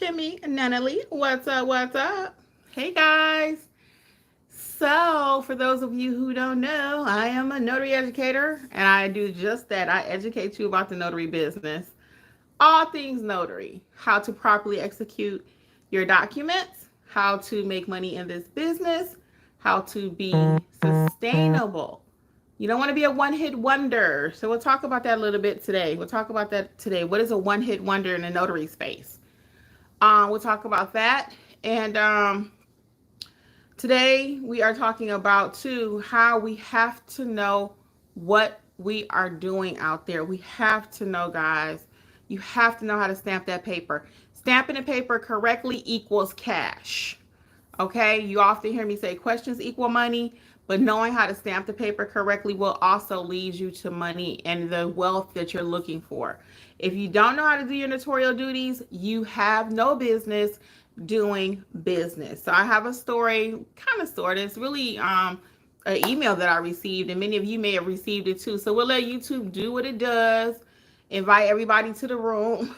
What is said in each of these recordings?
Kimmi Nunnally. What's up? What's up? Hey guys. So, for those of you who don't know, I am a notary educator and I do just that. I educate you about the notary business. All things notary, how to properly execute your documents, how to make money in this business, how to be sustainable. You don't want to be a one-hit wonder. So we'll talk about that a little bit today. We'll talk about that today. What is a one-hit wonder in the notary space? We'll talk about that. And today we are talking about too how we have to know what we are doing out there. We have to know, guys. You have to know how to stamp that paper. Stamping the paper correctly equals cash. Okay, you often hear me say questions equal money, but knowing how to stamp the paper correctly will also lead you to money and the wealth that you're looking for. If you don't know how to do your notarial duties, you have no business doing business. So I have a story, kind of sort of, it's really an email that I received, and many of you may have received it too. So we'll let YouTube do what it does. Invite everybody to the room.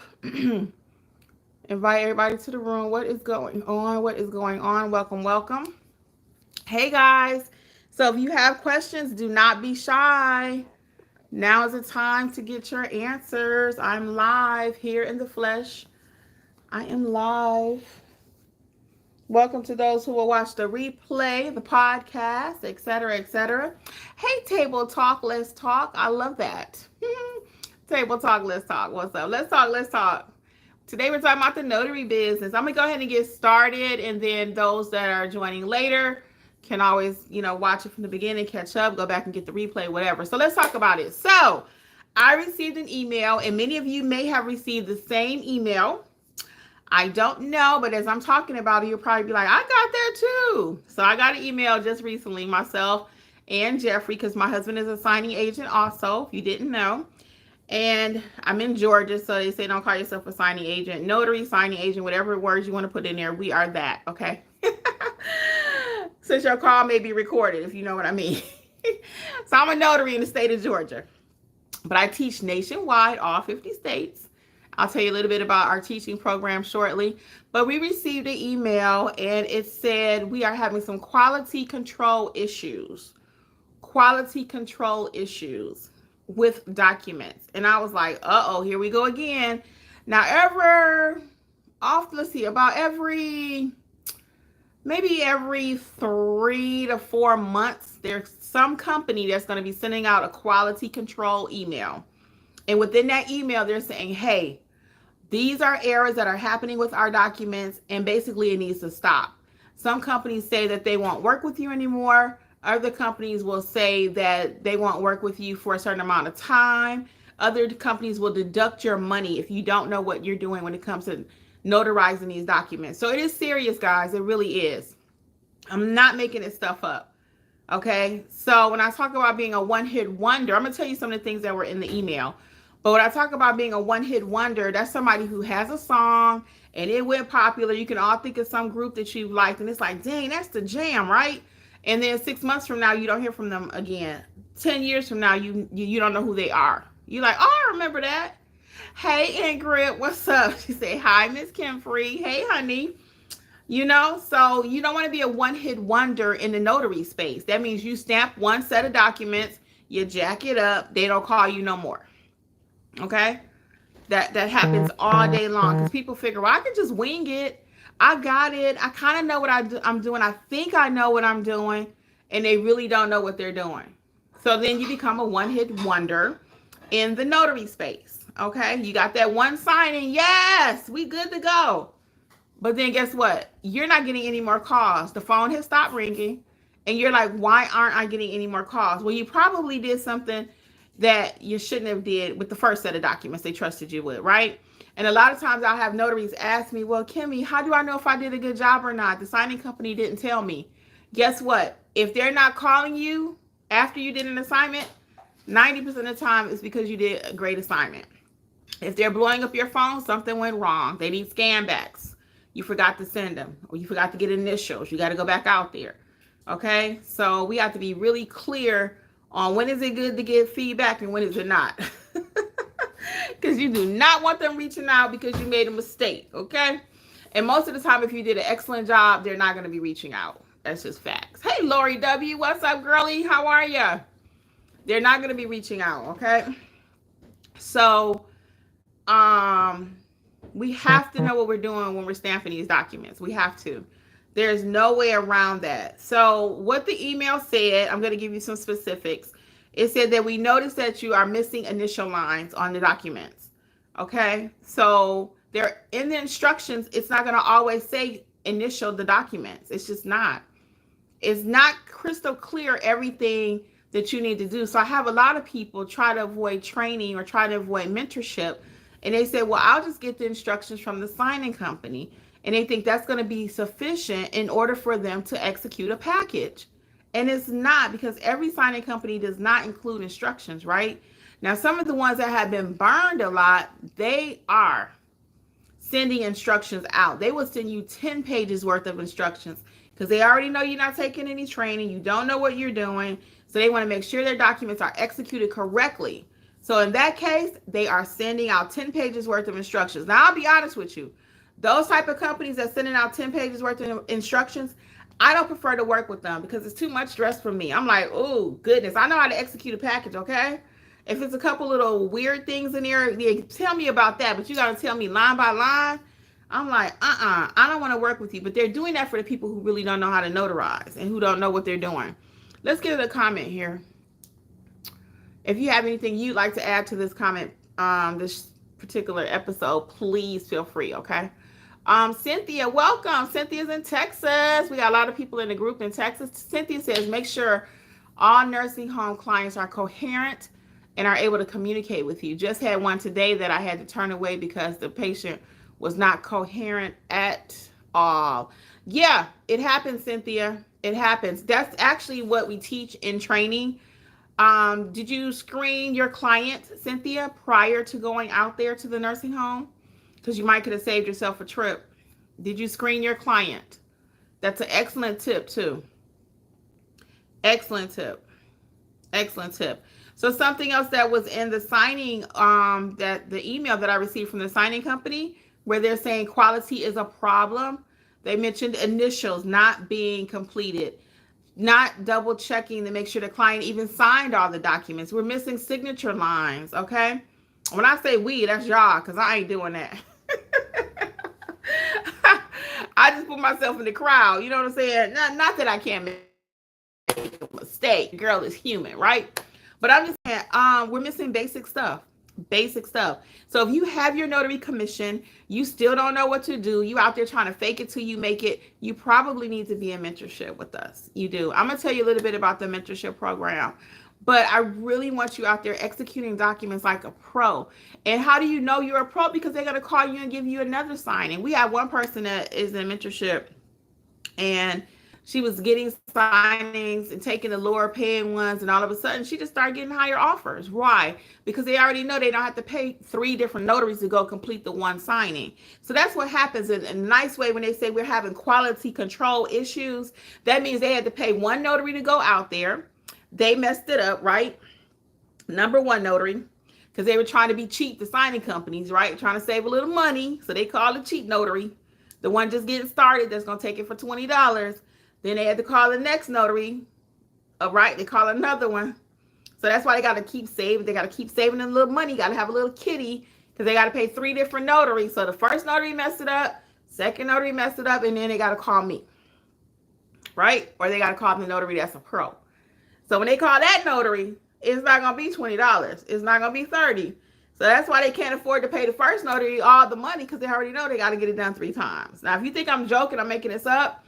Invite everybody to the room. What is going on? What is going on? Welcome, welcome. Hey guys. So if you have questions, do not be shy. Now is the time to get your answers. I'm live here in the flesh. I am live. Welcome to those who will watch the replay, the podcast, etc., etc. Hey, Table Talk, let's talk. I love that. Table Talk, let's talk. What's up? Let's talk, let's talk. Today we're talking about the notary business. I'm going to go ahead and get started, and then those that are joining later can always, watch it from the beginning, catch up, go back and get the replay, whatever. So let's talk about it. So I received an email, and many of you may have received the same email. I don't know, but as I'm talking about it, you'll probably be like, I got that too. So I got an email just recently, myself and Jeffrey, because my husband is a signing agent also, if you didn't know. And I'm in Georgia, so they say don't call yourself a signing agent. Notary, signing agent, whatever words you want to put in there, we are that, okay? Since your call may be recorded, if you know what I mean. So I'm a notary in the state of Georgia. But I teach nationwide, all 50 states. I'll tell you a little bit about our teaching program shortly. But we received an email, and it said we are having some quality control issues. Quality control issues with documents. And I was like, uh-oh, here we go again. Now, maybe every 3 to 4 months, there's some company that's going to be sending out a quality control email. And within that email, they're saying, hey, these are errors that are happening with our documents, and basically it needs to stop. Some companies say that they won't work with you anymore. Other companies will say that they won't work with you for a certain amount of time. Other companies will deduct your money if you don't know what you're doing when it comes to notarizing these documents. So it is serious, guys. It really is. I'm not making this stuff up. Okay. So when I talk about being a one-hit wonder, I'm going to tell you some of the things that were in the email. But when I talk about being a one-hit wonder, that's somebody who has a song and it went popular. You can all think of some group that you've liked, and it's like, dang, that's the jam, right? And then 6 months from now, you don't hear from them again. 10 years from now, you don't know who they are. You're like, oh, I remember that. Hey, Ingrid, what's up? She said, hi, Miss Kimfrey. Hey, honey. So you don't want to be a one-hit wonder in the notary space. That means you stamp one set of documents, you jack it up, they don't call you no more. Okay? That happens all day long because people figure, well, I can just wing it. I got it. I kind of know what I'm doing. I think I know what I'm doing. And they really don't know what they're doing. So then you become a one-hit wonder in the notary space. Okay? You got that one signing. Yes, we good to go. But then guess what? You're not getting any more calls. The phone has stopped ringing. And you're like, why aren't I getting any more calls? Well, you probably did something that you shouldn't have did with the first set of documents they trusted you with, right? And a lot of times I'll have notaries ask me, well, Kimmi, how do I know if I did a good job or not? The signing company didn't tell me. Guess what? If they're not calling you after you did an assignment, 90% of the time it's because you did a great assignment. If they're blowing up your phone, something went wrong. They need Scanbacks. You forgot to send them, or you forgot to get initials. You got to go back out there. Okay? So we have to be really clear on when is it good to get feedback and when is it not. Because you do not want them reaching out because you made a mistake, okay? And most of the time, if you did an excellent job, they're not going to be reaching out. That's just facts. Hey, Lori W., what's up, girlie? How are you? They're not going to be reaching out, okay? So, we have to know what we're doing when we're stamping these documents. We have to. There's no way around that. So, what the email said, I'm going to give you some specifics. It said that we noticed that you are missing initial lines on the documents. Okay? So, they're in the instructions, it's not going to always say initial the documents. It's just not. It's not crystal clear everything that you need to do. So I have a lot of people try to avoid training or try to avoid mentorship. And they say, well, I'll just get the instructions from the signing company. And they think that's going to be sufficient in order for them to execute a package. And it's not, because every signing company does not include instructions, right? Now, some of the ones that have been burned a lot, they are sending instructions out. They will send you 10 pages worth of instructions because they already know you're not taking any training. You don't know what you're doing. So they want to make sure their documents are executed correctly. So in that case, they are sending out 10 pages worth of instructions. Now, I'll be honest with you. Those type of companies that sending out 10 pages worth of instructions, I don't prefer to work with them because it's too much stress for me. I'm like, oh, goodness. I know how to execute a package, okay? If it's a couple little weird things in there, yeah, tell me about that. But you got to tell me line by line. I'm like, I don't want to work with you. But they're doing that for the people who really don't know how to notarize and who don't know what they're doing. Let's get a comment here. If you have anything you'd like to add to this comment, this particular episode, please feel free, okay? Cynthia, welcome. Cynthia's in Texas. We got a lot of people in the group in Texas. Cynthia says, make sure all nursing home clients are coherent and are able to communicate with you. Just had one today that I had to turn away because the patient was not coherent at all. Yeah, it happens, Cynthia. It happens. That's actually what we teach in training. Did you screen your client, Cynthia, prior to going out there to the nursing home? Because you might could have saved yourself a trip. Did you screen your client? That's an excellent tip, too. Excellent tip. Excellent tip. So something else that was in the signing, that the email that I received from the signing company, where they're saying quality is a problem. They mentioned initials not being completed, not double checking to make sure the client even signed all the documents. We're missing signature lines, okay? When I say we, that's y'all, because I ain't doing that. I just put myself in the crowd, you know what I'm saying? Not that I can't make a mistake. Girl is human, right? But I'm just saying, we're missing basic stuff. Basic stuff. So if you have your notary commission, you still don't know what to do, you out there trying to fake it till you make it, you probably need to be in mentorship with us. You do. I'm going to tell you a little bit about the mentorship program, but I really want you out there executing documents like a pro. And how do you know you're a pro? Because they're going to call you and give you another signing. We have one person that is in mentorship, and she was getting signings and taking the lower paying ones, and all of a sudden she just started getting higher offers. Why? Because they already know they don't have to pay 3 different notaries to go complete the one signing. So that's what happens in a nice way when they say we're having quality control issues. That means they had to pay one notary to go out there. They messed it up, right? Number one notary, because they were trying to be cheap, the signing companies, right? Trying to save a little money. So they call it cheap notary. The one just getting started that's going to take it for $20. Then they had to call the next notary, right? They call another one. So that's why they got to keep saving. They got to keep saving a little money. Got to have a little kitty because they got to pay 3 different notaries. So the first notary messed it up, second notary messed it up, and then they got to call me, right? Or they got to call the notary that's a pro. So when they call that notary, it's not going to be $20. It's not going to be $30. So that's why they can't afford to pay the first notary all the money, because they already know they got to get it done 3 times. Now, if you think I'm joking, I'm making this up,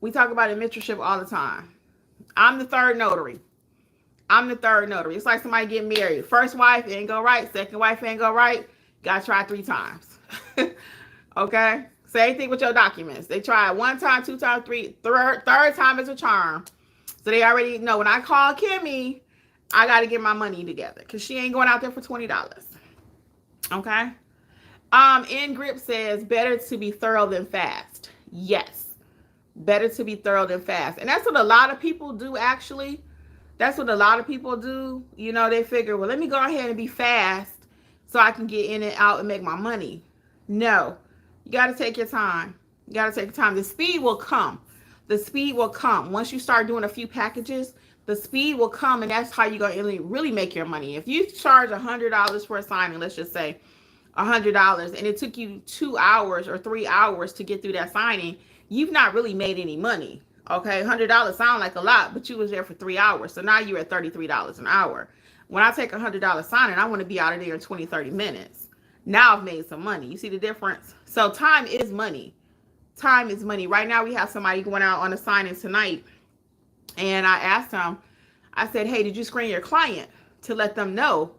we talk about it in mentorship all the time. I'm the third notary. I'm the third notary. It's like somebody getting married. First wife ain't go right. Second wife ain't go right. Got to try 3 times. Okay? Same thing with your documents. They try it 1 time, 2 times, 3. Third time is a charm. So they already know when I call Kimmi, I got to get my money together because she ain't going out there for $20. Okay? In Grip says, better to be thorough than fast. Yes. Better to be thorough than fast. And that's what a lot of people do, actually. That's what a lot of people do. You know, they figure, well, let me go ahead and be fast so I can get in and out and make my money. No. You got to take your time. You got to take your time. The speed will come. The speed will come. Once you start doing a few packages, the speed will come, and that's how you're going to really make your money. If you charge $100 for a signing, let's just say $100, and it took you 2 hours or 3 hours to get through that signing, you've not really made any money. Okay, $100 sound like a lot, but you was there for 3 hours. So now you're at $33 an hour. When I take $100 signing, I want to be out of there in 20, 30 minutes. Now I've made some money. You see the difference? So time is money. Time is money. Right now we have somebody going out on a signing tonight, and I asked him, I said, hey, did you screen your client to let them know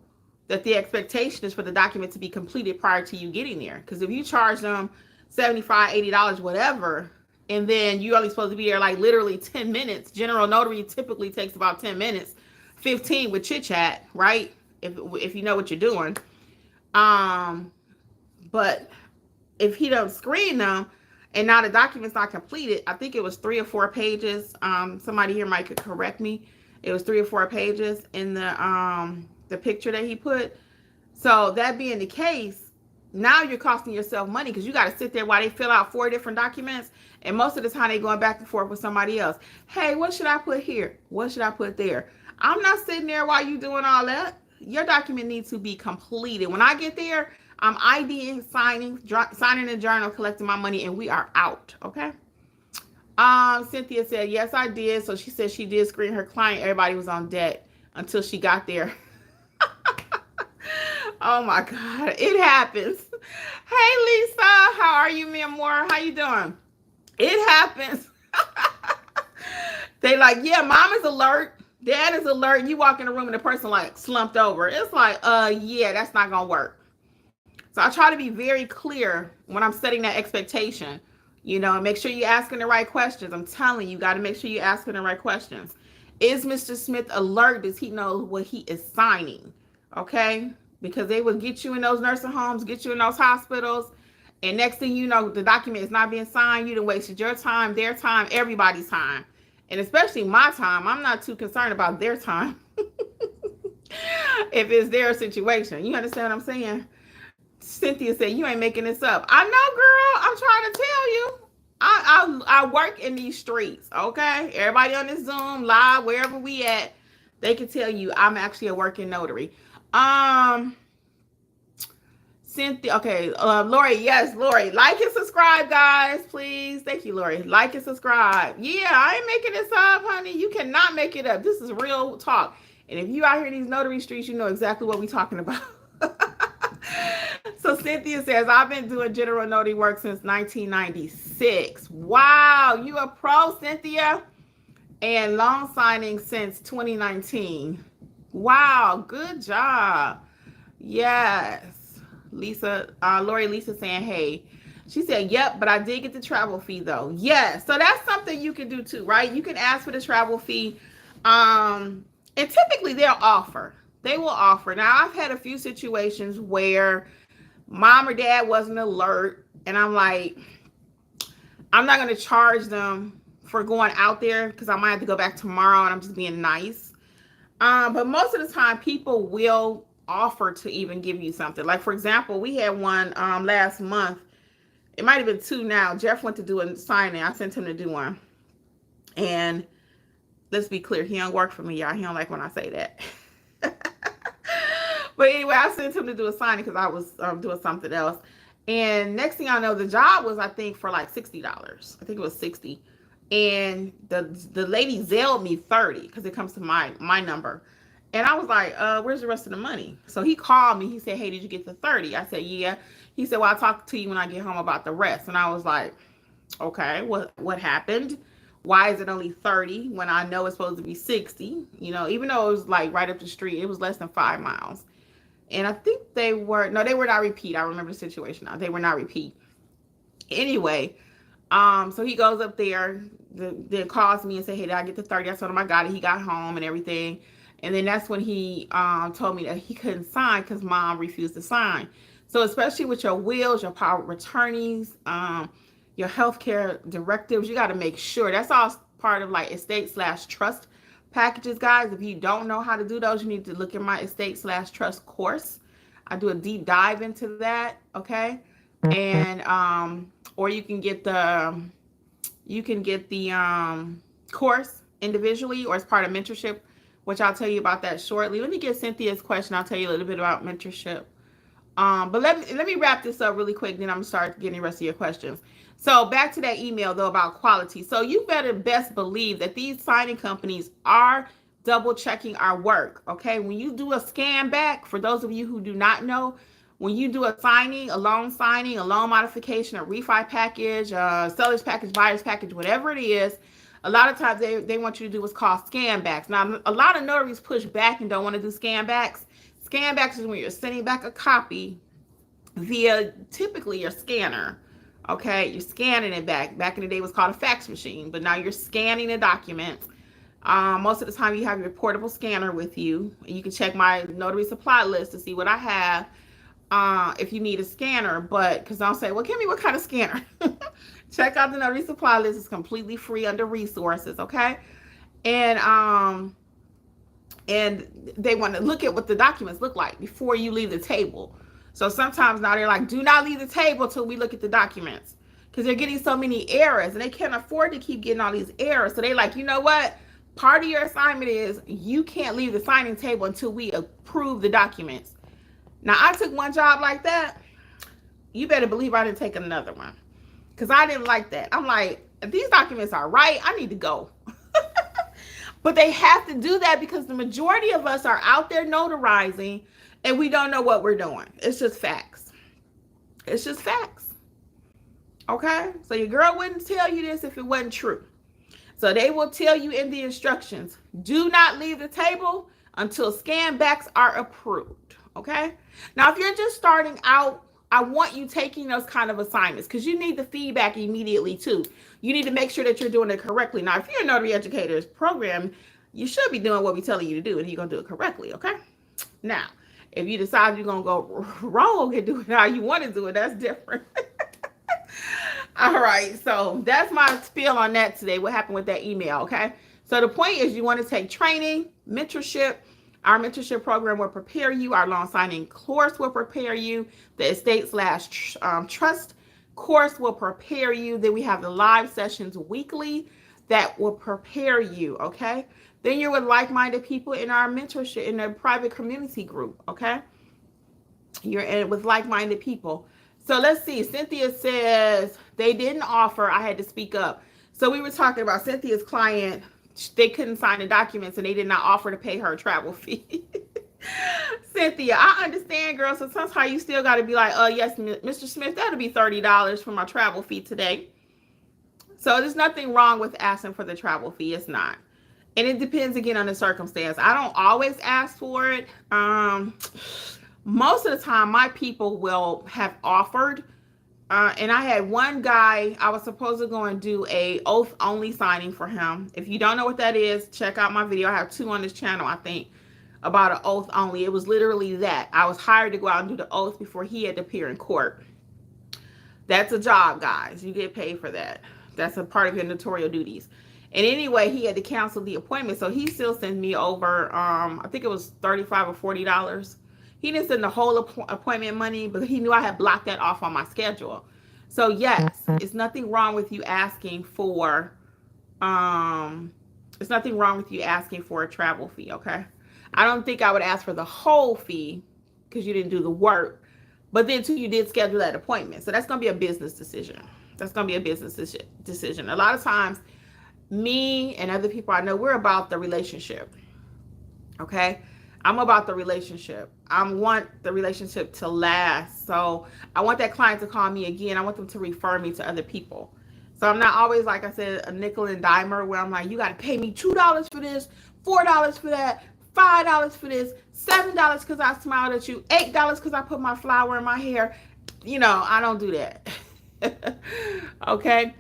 that the expectation is for the document to be completed prior to you getting there? Because if you charge them $75, $80, whatever, and then you're only supposed to be there like literally 10 minutes, general notary typically takes about 10 minutes, 15 with chit chat, right? If you know what you're doing. But if he doesn't screen them and now the document's not completed, I think it was 3 or 4 pages. Somebody here might could correct me. It was 3 or 4 pages in the picture that he put. So that being the case, now you're costing yourself money because you got to sit there while they fill out 4 different documents. And most of the time they going back and forth with somebody else. Hey, what should I put here? What should I put there? I'm not sitting there while you doing all that. Your document needs to be completed. When I get there, I'm IDing, signing the journal, collecting my money, and we are out. Okay. Cynthia said, yes, I did. So she said she did screen her client. Everybody was on deck until she got there. Oh my God, it happens. Hey, Lisa, how are you, Mia Moore? How you doing? It happens. They like, yeah, mom is alert. Dad is alert. You walk in the room and the person like slumped over. It's like, yeah, that's not going to work. So I try to be very clear when I'm setting that expectation, you know, and make sure you're asking the right questions. I'm telling you, got to make sure you're asking the right questions. Is Mr. Smith alert? Does he know what he is signing? Okay. Because they will get you in those nursing homes, get you in those hospitals. And next thing you know, the document is not being signed. You done wasted your time, their time, everybody's time. And especially my time. I'm not too concerned about their time. If it's their situation. You understand what I'm saying? Cynthia said, you ain't making this up. I know, girl. I'm trying to tell you. I work in these streets, okay? Everybody on this Zoom, live, wherever we at, they can tell you I'm actually a working notary. Cynthia, okay, Lori, yes, Lori, like and subscribe, guys, please. Thank you, Lori. Like and subscribe. Yeah, I ain't making this up, honey. You cannot make it up. This is real talk. And if you out here in these notary streets, you know exactly what we're talking about. So Cynthia says, I've been doing general notary work since 1996. Wow, you a pro, Cynthia. And loan signing since 2019. Wow, good job. Yes. Lisa, Lori Lisa saying, hey. She said, yep, but I did get the travel fee though. Yes. So that's something you can do too, right? You can ask for the travel fee. And typically they'll offer. They will offer. Now, I've had a few situations where mom or dad wasn't alert. And I'm like, I'm not going to charge them for going out there because I might have to go back tomorrow and I'm just being nice. But most of the time, people will offer to even give you something. Like, for example, we had one last month. It might have been 2 now. Jeff went to do a signing. I sent him to do one. And let's be clear, he don't work for me, y'all. He don't like when I say that. But anyway, I sent him to do a signing because I was doing something else. And next thing I know, the job was, I think, for like $60. I think it was $60. And the lady Zelled me $30 because it comes to my number. And I was like, where's the rest of the money? So he called me. He said, hey, did you get the $30? I said, yeah. He said, well, I'll talk to you when I get home about the rest. And I was like, okay, what happened? Why is it only 30 when I know it's supposed to be 60? You know, even though it was like right up the street, it was less than 5 miles. And I think they were not repeat. I remember the situation now. They were not repeat. Anyway, so he goes up there, then calls me and say, hey, did I get the 30? I told him I got it. He got home and everything. And then that's when he told me that he couldn't sign because mom refused to sign. So especially with your wills, your power of attorneys, your healthcare directives, you got to make sure. That's all part of like estate/trust packages, guys. If you don't know how to do those, you need to look at my estate/trust course. I do a deep dive into that, okay? And or you can get the course individually or as part of mentorship, which I'll tell you about that shortly. Let me get Cynthia's question. I'll tell you a little bit about mentorship. But let me wrap this up really quick, then I'm gonna start getting the rest of your questions. So back to that email though about quality. So you better best believe that these signing companies are double checking our work. Okay, when you do a scan back, for those of you who do not know, when you do a signing, a loan modification, a refi package, seller's package, buyer's package, whatever it is, a lot of times they want you to do what's called scan backs. Now, a lot of notaries push back and don't want to do scan backs. Scan backs is when you're sending back a copy via typically your scanner. Okay, you're scanning it back. Back in the day, it was called a fax machine, but now you're scanning a document. Most of the time, you have your portable scanner with you. You can check my notary supply list to see what I have if you need a scanner. But because I'll say, well, Kimmi, what kind of scanner? Check out the notary supply list. It's completely free under resources. Okay, and they want to look at what the documents look like before you leave the table. So sometimes now they're like, do not leave the table till we look at the documents, because they're getting so many errors and they can't afford to keep getting all these errors. So they like, you know what? Part of your assignment is you can't leave the signing table until we approve the documents. Now, I took one job like that. You better believe I didn't take another one, because I didn't like that. I'm like, if these documents are right, I need to go. But they have to do that because the majority of us are out there notarizing and we don't know what we're doing. It's just facts. It's just facts. Okay? So your girl wouldn't tell you this if it wasn't true. So they will tell you in the instructions, do not leave the table until scan backs are approved. Okay? Now, if you're just starting out, I want you taking those kind of assignments because you need the feedback immediately too. You need to make sure that you're doing it correctly. Now, if you're a notary educator's program, you should be doing what we're telling you to do, and you're going to do it correctly, okay? Now, if you decide you're going to go rogue and do it how you want to do it, that's different. All right, so that's my spiel on that today, what happened with that email, okay? So the point is you want to take training, mentorship. Our mentorship program will prepare you. Our loan signing course will prepare you. The estate/trust course will prepare you. Then we have the live sessions weekly that will prepare you, okay? Then you're with like-minded people in our mentorship, in the private community group, okay? You're in with like-minded people. So let's see. Cynthia says they didn't offer. I had to speak up. So we were talking about Cynthia's client. They couldn't sign the documents and they did not offer to pay her a travel fee. Cynthia, I understand, girl. So sometimes you still got to be like, oh, yes, Mr. Smith, that'll be $30 for my travel fee today. So there's nothing wrong with asking for the travel fee. It's not. And it depends, again, on the circumstance. I don't always ask for it. Most of the time, my people will have offered. And I had one guy, I was supposed to go and do a oath only signing for him. If you don't know what that is, check out my video. I have 2 on this channel, I think, about an oath only. It was literally that. I was hired to go out and do the oath before he had to appear in court. That's a job, guys. You get paid for that. That's a part of your notarial duties. And anyway, he had to cancel the appointment. So he still sent me over, I think it was $35 or $40. He didn't send the whole appointment money, but he knew I had blocked that off on my schedule. So yes, it's nothing wrong with you asking for, it's nothing wrong with you asking for a travel fee, okay? I don't think I would ask for the whole fee because you didn't do the work, but then too, you did schedule that appointment. So that's going to be a business decision. That's going to be a business decision. A lot of times, me and other people I know, we're about the relationship, okay? I'm about the relationship. I want the relationship to last. So I want that client to call me again. I want them to refer me to other people. So I'm not always, like I said, a nickel and dimer where I'm like, you got to pay me $2 for this, $4 for that, $5 for this, $7 because I smiled at you, $8 because I put my flower in my hair. You know, I don't do that. Okay.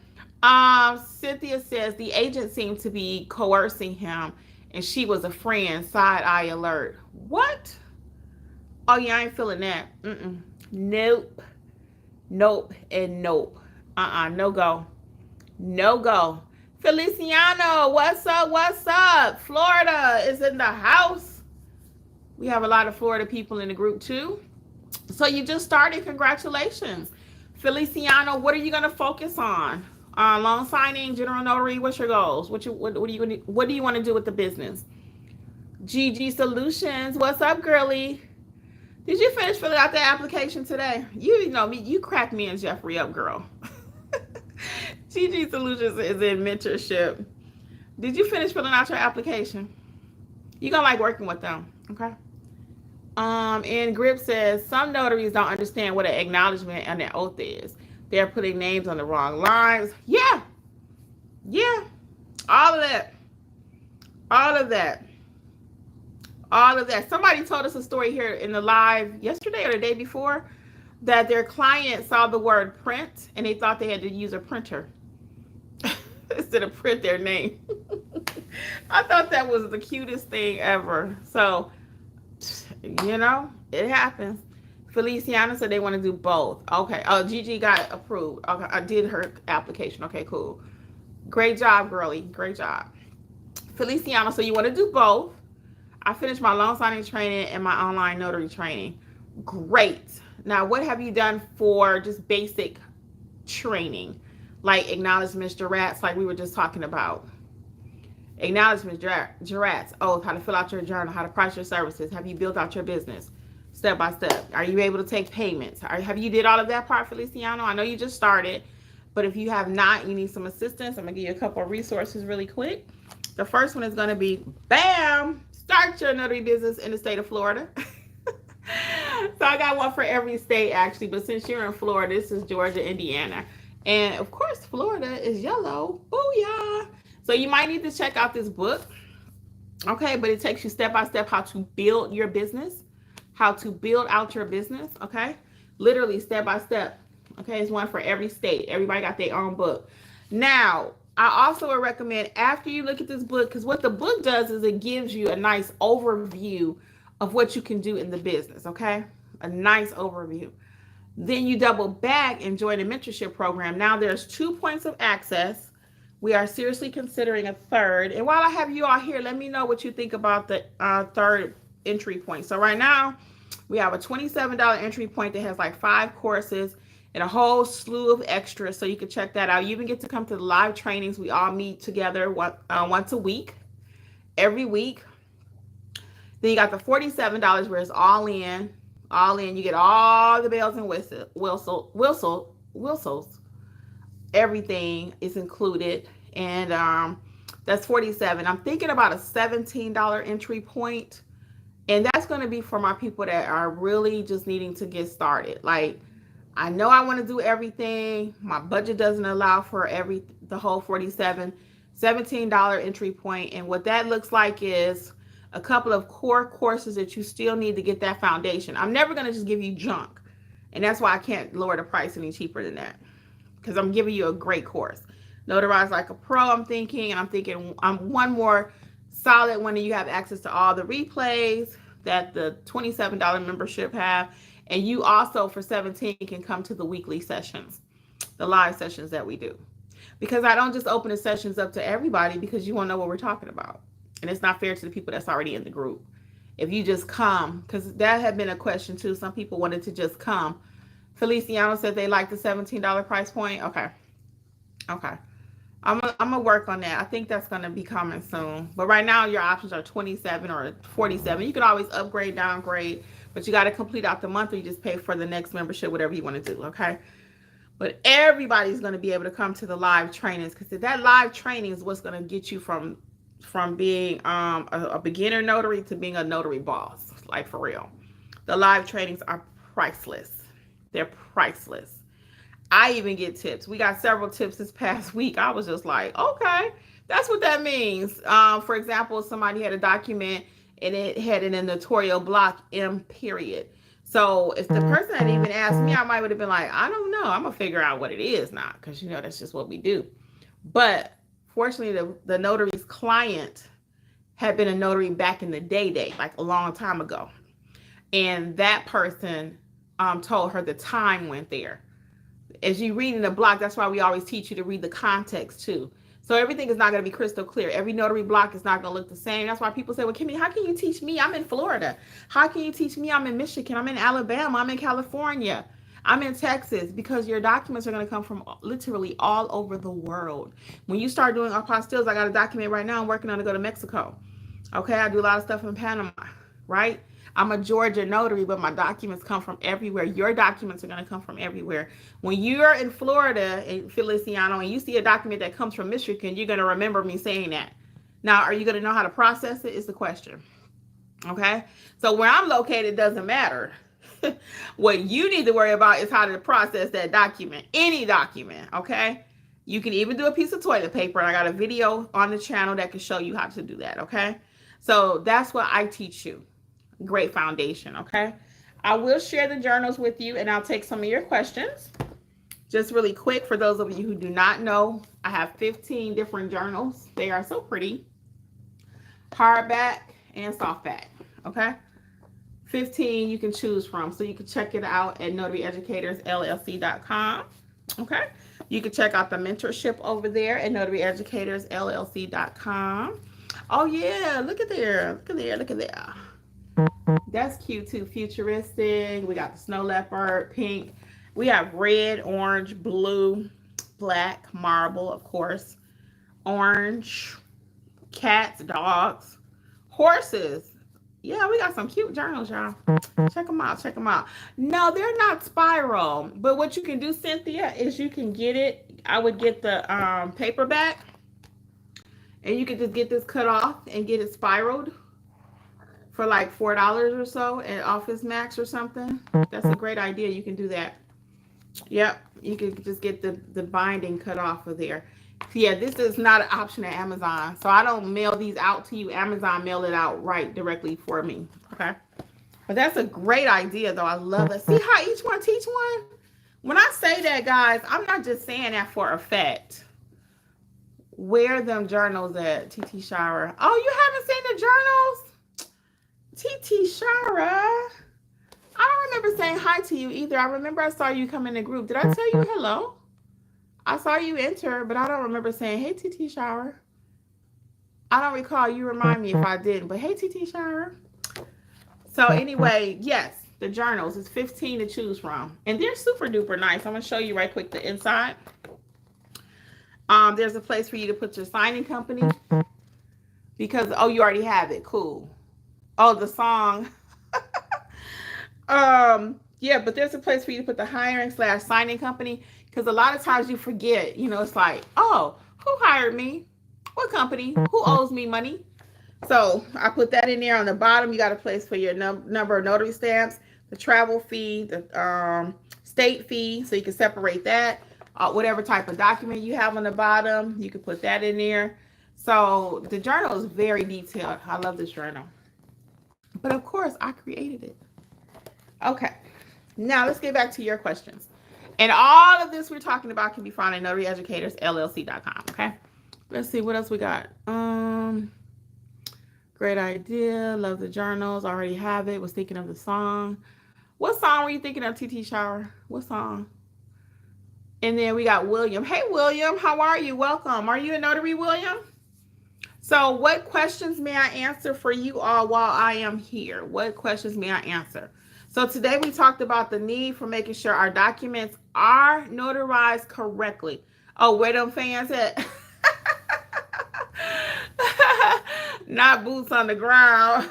Cynthia says the agent seemed to be coercing him and she was a friend. Side eye alert. What? Oh yeah, I ain't feeling that. Nope. Nope and nope. No go. No go. Feliciano, what's up? What's up? Florida is in the house. We have a lot of Florida people in the group too. So you just started. Congratulations. Feliciano, what are you going to focus on? Loan signing, general notary. What's your goals? What do you want to do with the business? GG Solutions, what's up, girly? Did you finish filling out the application today? You know me, you crack me and Jeffrey up, girl. GG Solutions is in mentorship. Did you finish filling out your application? You're gonna like working with them, okay? And Grip says some notaries don't understand what an acknowledgement and an oath is. They're putting names on the wrong lines. Yeah, all of that, all of that. All of that. Somebody told us a story here in the live yesterday or the day before that their client saw the word print and they thought they had to use a printer instead of print their name. I thought that was the cutest thing ever. So, you know, it happens. Feliciana said they want to do both. Okay. Oh, Gigi got approved. Okay. I did her application. Okay, cool. Great job, girlie. Great job. Feliciana, so you want to do both. I finished my loan signing training and my online notary training. Great. Now, what have you done for just basic training? Like acknowledgements, jurats, like we were just talking about. Acknowledgements, jurats. Oh, how to fill out your journal, how to price your services. Have you built out your business step by step? Are you able to take payments? Have you did all of that part, Feliciano? I know you just started, but if you have not, you need some assistance. I'm going to give you a couple of resources really quick. The first one is going to be, bam, start your notary business in the state of Florida. So I got one for every state, actually. But since you're in Florida, this is Georgia, Indiana. And, of course, Florida is yellow. Booyah. So you might need to check out this book. Okay, but it takes you step by step how to build your business, how to build out your business. Okay, literally step by step. Okay, it's one for every state. Everybody got their own book. Now, I also would recommend after you look at this book, because what the book does is it gives you a nice overview of what you can do in the business, okay? A nice overview. Then you double back and join the mentorship program. Now there's 2 points of access. We are seriously considering a third. And while I have you all here, let me know what you think about the third entry point. So right now, we have a $27 entry point that has like 5 courses and a whole slew of extras, so you can check that out. You even get to come to the live trainings. We all meet together once a week, every week. Then you got the $47 where it's all in. You get all the bells and whistles. Everything is included, and that's $47. I'm thinking about a $17 entry point, and that's going to be for my people that are really just needing to get started. Like, I know I want to do everything. My budget doesn't allow for the whole $47. $17 entry point, and what that looks like is a couple of core courses that you still need to get that foundation. I'm never going to just give you junk, and that's why I can't lower the price any cheaper than that, because I'm giving you a great course. Notarize Like a Pro, I'm thinking one more solid one, and you have access to all the replays that the $27 membership have. And you also, for $17, can come to the weekly sessions, the live sessions that we do. Because I don't just open the sessions up to everybody, because you won't know what we're talking about. And it's not fair to the people that's already in the group. If you just come, because that had been a question too. Some people wanted to just come. Feliciano said they like the $17 price point. Okay. I'm gonna work on that. I think that's gonna be coming soon. But right now your options are $27 or $47. You can always upgrade, downgrade, but you got to complete out the month, or you just pay for the next membership, whatever you want to do. Okay. But everybody's gonna be able to come to the live trainings, because that live training is what's gonna get you from being a beginner notary to being a notary boss, like for real. The live trainings are priceless. They're priceless. I even get tips. We got several tips this past week. I was just like, okay, that's what that means. For example, somebody had a document and it had an editorial block M period. So if the person had even asked me, I might have been like, I don't know. I'm going to figure out what it is now, because, that's just what we do. But fortunately, the notary's client had been a notary back in the day, like a long time ago. And that person told her the time went there. As you read in the block, that's why we always teach you to read the context too. So everything is not going to be crystal clear. Every notary block is not going to look the same. That's why people say, well, Kimmi, how can you teach me? I'm in Florida. How can you teach me? I'm in Michigan. I'm in Alabama. I'm in California. I'm in Texas because your documents are going to come from literally all over the world. When you start doing apostilles, I got a document right now I'm working on to go to Mexico. Okay, I do a lot of stuff in Panama, right? I'm a Georgia notary, but my documents come from everywhere. Your documents are going to come from everywhere. When you're in Florida, and Feliciano, and you see a document that comes from Michigan, you're going to remember me saying that. Now, are you going to know how to process it is the question. Okay, so where I'm located doesn't matter. What you need to worry about is how to process that document, any document. Okay, you can even do a piece of toilet paper. I got a video on the channel that can show you how to do that. Okay, so that's what I teach you. Great foundation. Okay, I will share the journals with you, and I'll take some of your questions. Just really quick, for those of you who do not know, I have 15 different journals. They are so pretty. Hardback and softback. Okay, 15 you can choose from, so you can check it out at notaryeducatorsllc.com. Okay, you can check out the mentorship over there at notaryeducatorsllc.com. Oh yeah, look at there, look at there, look at there. That's cute too, futuristic. We got the snow leopard, pink. We have red, orange, blue, black, marble, of course, orange, cats, dogs, horses. Yeah, we got some cute journals, y'all. Check them out. Check them out. No, they're not spiral. But what you can do, Cynthia, is you can get it. I would get the paperback. And you can just get this cut off and get it spiraled for like $4 or so at Office Max or something. That's a great idea. You can do that. Yep. You can just get the binding cut off of there. Yeah, this is not an option at Amazon. So I don't mail these out to you. Amazon mail it out right directly for me. Okay. But that's a great idea, though. I love it. See how each one teach one? When I say that, guys, I'm not just saying that for effect. Where are them journals at, TT Shara? Oh, you haven't seen the journals? TT Shara. I don't remember saying hi to you either. I remember I saw you come in the group. Did I tell you hello? I saw you enter, but I don't remember saying, hey, TT Shower. I don't recall. You remind me if I didn't, but hey, TT Shower. So anyway, yes, the journals. It's 15 to choose from. And they're super duper nice. I'm going to show you right quick the inside. There's a place for you to put your signing company. Because, oh, you already have it. Cool. Oh, the song. Yeah, but there's a place for you to put the hiring/signing company. Because a lot of times you forget, you know, it's like, oh, who hired me? What company? Who owes me money? So I put that in there on the bottom. You got a place for your number of notary stamps, the travel fee, the state fee. So you can separate that. Whatever type of document you have on the bottom, you can put that in there. So the journal is very detailed. I love this journal. But of course, I created it. Okay. Now let's get back to your questions. And all of this we're talking about can be found at notaryeducatorsllc.com. Okay. Let's see what else we got. Great idea. Love the journals. Already have it. Was thinking of the song. What song were you thinking of, TT Shower? What song? And then we got William. Hey, William. How are you? Welcome. Are you a notary, William? So what questions may I answer for you all while I am here? What questions may I answer? So today we talked about the need for making sure our documents are notarized correctly. Oh, where them fans at? Not boots on the ground.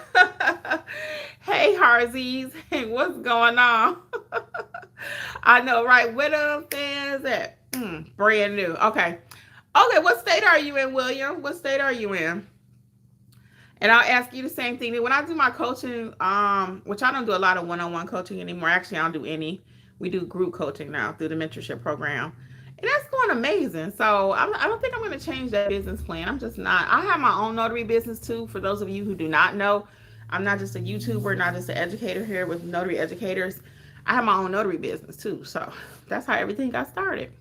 Hey, Harzies. Hey, what's going on? I know, right? Where them fans at? Brand new. Okay. Okay, what state are you in, William? What state are you in? And I'll ask you the same thing. When I do my coaching, which I don't do a lot of one-on-one coaching anymore. Actually, I don't do any. We do group coaching now through the mentorship program. And that's going amazing. So I don't think I'm going to change that business plan. I'm just not. I have my own notary business too. For those of you who do not know, I'm not just a YouTuber, not just an educator here with Notary Educators. I have my own notary business too. So that's how everything got started.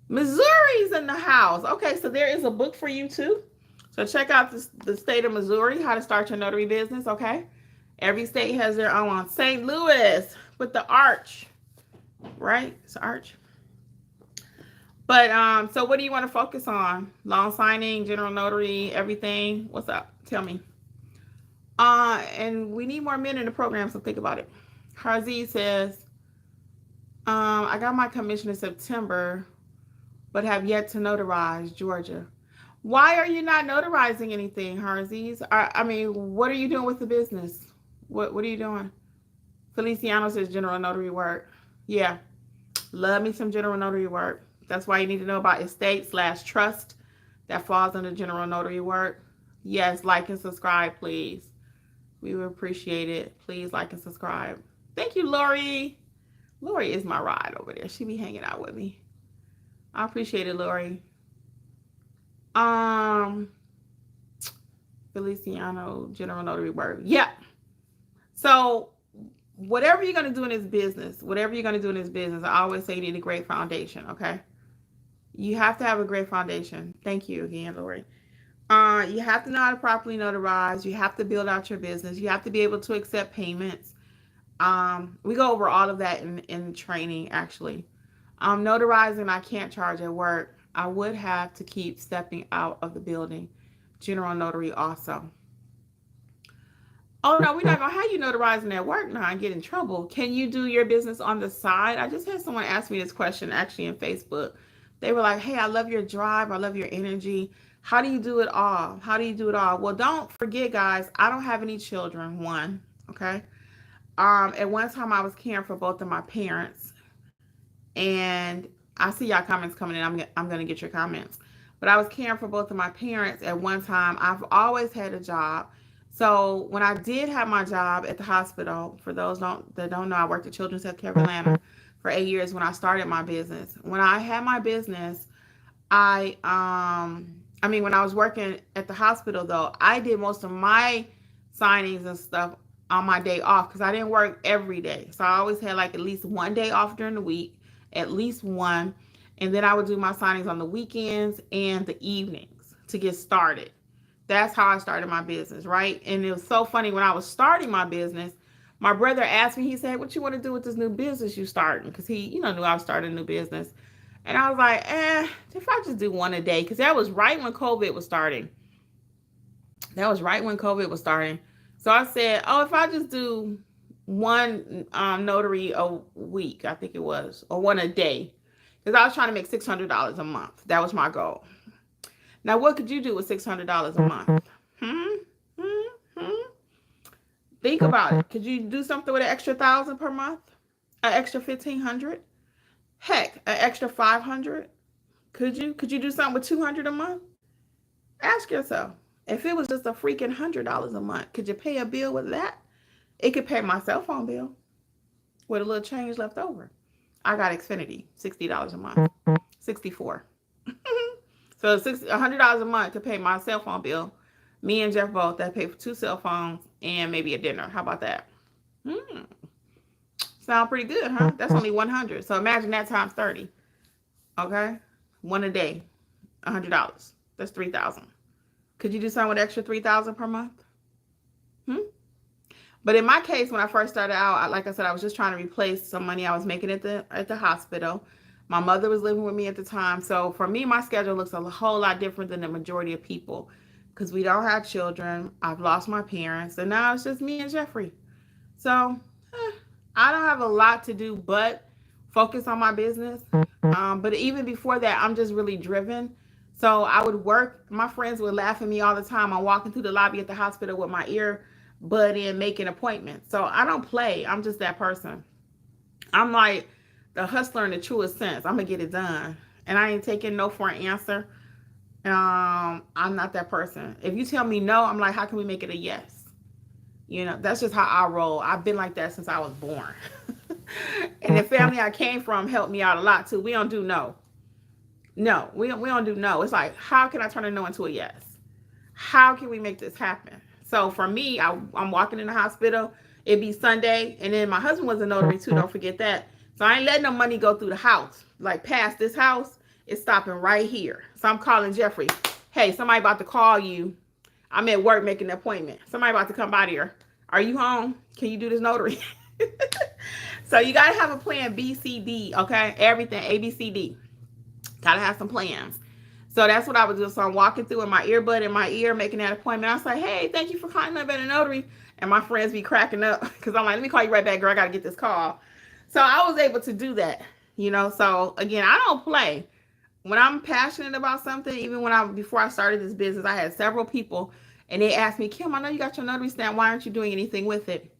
Missouri's in the house. Okay, so there is a book for you too. So check out the state of Missouri, how to start your notary business, okay? Every state has their own one. St. Louis with the arch, right? It's an arch. But so what do you want to focus on? Loan signing, general notary, everything? What's up? Tell me. And we need more men in the program, so think about it. Harzi says, I got my commission in September, but have yet to notarize Georgia. Why are you not notarizing anything, Harzies? I mean, what are you doing with the business? What are you doing? Feliciano says general notary work. Yeah, love me some general notary work. That's why you need to know about estate/trust that falls under general notary work. Yes, like and subscribe, please. We would appreciate it. Please like and subscribe. Thank you, Lori. Lori is my ride over there. She be hanging out with me. I appreciate it, Lori. Um, Feliciano, general notary work. Yeah. So whatever you're gonna do in this business, I always say you need a great foundation. Okay. You have to have a great foundation. Thank you again, Lori. You have to know how to properly notarize. You have to build out your business. You have to be able to accept payments. We go over all of that in training, actually. Notarizing, I can't charge at work. I would have to keep stepping out of the building. General notary also. Oh no, we're not gonna have you notarizing at work now and get in trouble. Can you do your business on the side? I just had someone ask me this question actually in Facebook. They were like, hey, I love your drive, I love your energy. How do you do it all? How do you do it all? Well, don't forget, guys, I don't have any children, one. Okay. At one time I was caring for both of my parents, and I see y'all comments coming in. I'm gonna get your comments. But I was caring for both of my parents at one time. I've always had a job. So when I did have my job at the hospital, for those that don't know, I worked at Children's Healthcare of Atlanta for 8 years when I started my business. When I had my business, I mean when I was working at the hospital though, I did most of my signings and stuff on my day off because I didn't work every day. So I always had like at least one day off during the week, at least one. And then I would do my signings on the weekends and the evenings to get started. That's how I started my business, right? And it was so funny when I was starting my business, my brother asked me, he said, what you want to do with this new business you starting? Because he, knew I was starting a new business. And I was like, if I just do one a day, because that was right when COVID was starting. So I said, if I just do one notary a week, I think it was, or one a day, because I was trying to make $600 a month. That was my goal. Now, what could you do with $600 a month? Think about it. Could you do something with an extra 1,000 per month? An extra 1,500? Heck, an extra 500? Could you do something with 200 a month? Ask yourself. If it was just a freaking $100 a month, could you pay a bill with that? It could pay my cell phone bill with a little change left over. I got Xfinity, $60 a month, 64. So $100 a month to pay my cell phone bill. Me and Jeff both, that pay for 2 cell phones and maybe a dinner. How about that? Sound pretty good, huh? That's only 100. So imagine that times 30. Okay? One a day, $100. That's 3,000. Could you do something with extra 3,000 per month? But in my case, when I first started out, like I said, I was just trying to replace some money I was making at the hospital. My mother was living with me at the time. So for me, my schedule looks a whole lot different than the majority of people because we don't have children. I've lost my parents, and now it's just me and Jeffrey. So I don't have a lot to do but focus on my business. But even before that, I'm just really driven. So I would work. My friends would laugh at me all the time. I'm walking through the lobby at the hospital with my earbud in, making appointments. So I don't play. I'm just that person. I'm like the hustler in the truest sense. I'm going to get it done. And I ain't taking no for an answer. I'm not that person. If you tell me no, I'm like, how can we make it a yes? That's just how I roll. I've been like that since I was born. And the family I came from helped me out a lot too. We don't do no. No, we don't do no. It's like, how can I turn a no into a yes? How can we make this happen? So for me, I'm walking in the hospital. It'd be Sunday. And then my husband was a notary too. Don't forget that. So I ain't letting no money go through the house. Like past this house, it's stopping right here. So I'm calling Jeffrey. Hey, somebody about to call you. I'm at work making an appointment. Somebody about to come by here. Are you home? Can you do this notary? So you got to have a plan B, C, D, okay? Everything, A, B, C, D. Got to have some plans. So that's what I would do. So I'm walking through with my earbud in my ear, making that appointment. I was like, hey, thank you for calling up at a notary. And my friends be cracking up because I'm like, let me call you right back, girl. I got to get this call. So I was able to do that, So again, I don't play. When I'm passionate about something, even before I started this business, I had several people and they asked me, Kim, I know you got your notary stamp. Why aren't you doing anything with it?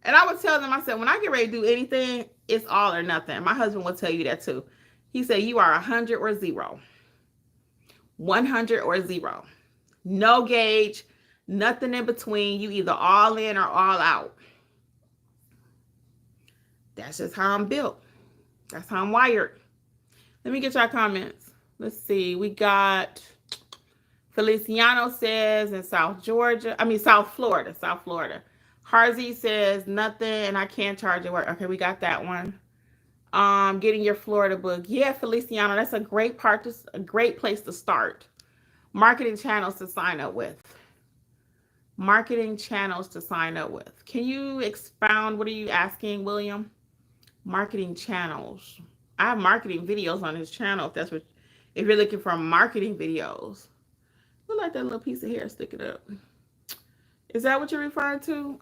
And I would tell them, I said, when I get ready to do anything, it's all or nothing. My husband will tell you that too. He said, you are 100 or 0. 100 or 0. No gauge, nothing in between. You either all in or all out. That's just how I'm built. That's how I'm wired. Let me get your comments. Let's see. We got Feliciano says in South Florida. Harzy says nothing and I can't charge it work. Okay, we got that one. Getting your Florida book. Yeah, Feliciano, that's a great place to start. Marketing channels to sign up with. Can you expound? What are you asking, William? Marketing channels. I have marketing videos on this channel if you're looking for marketing videos. Look like that little piece of hair sticking up. Is that what you're referring to,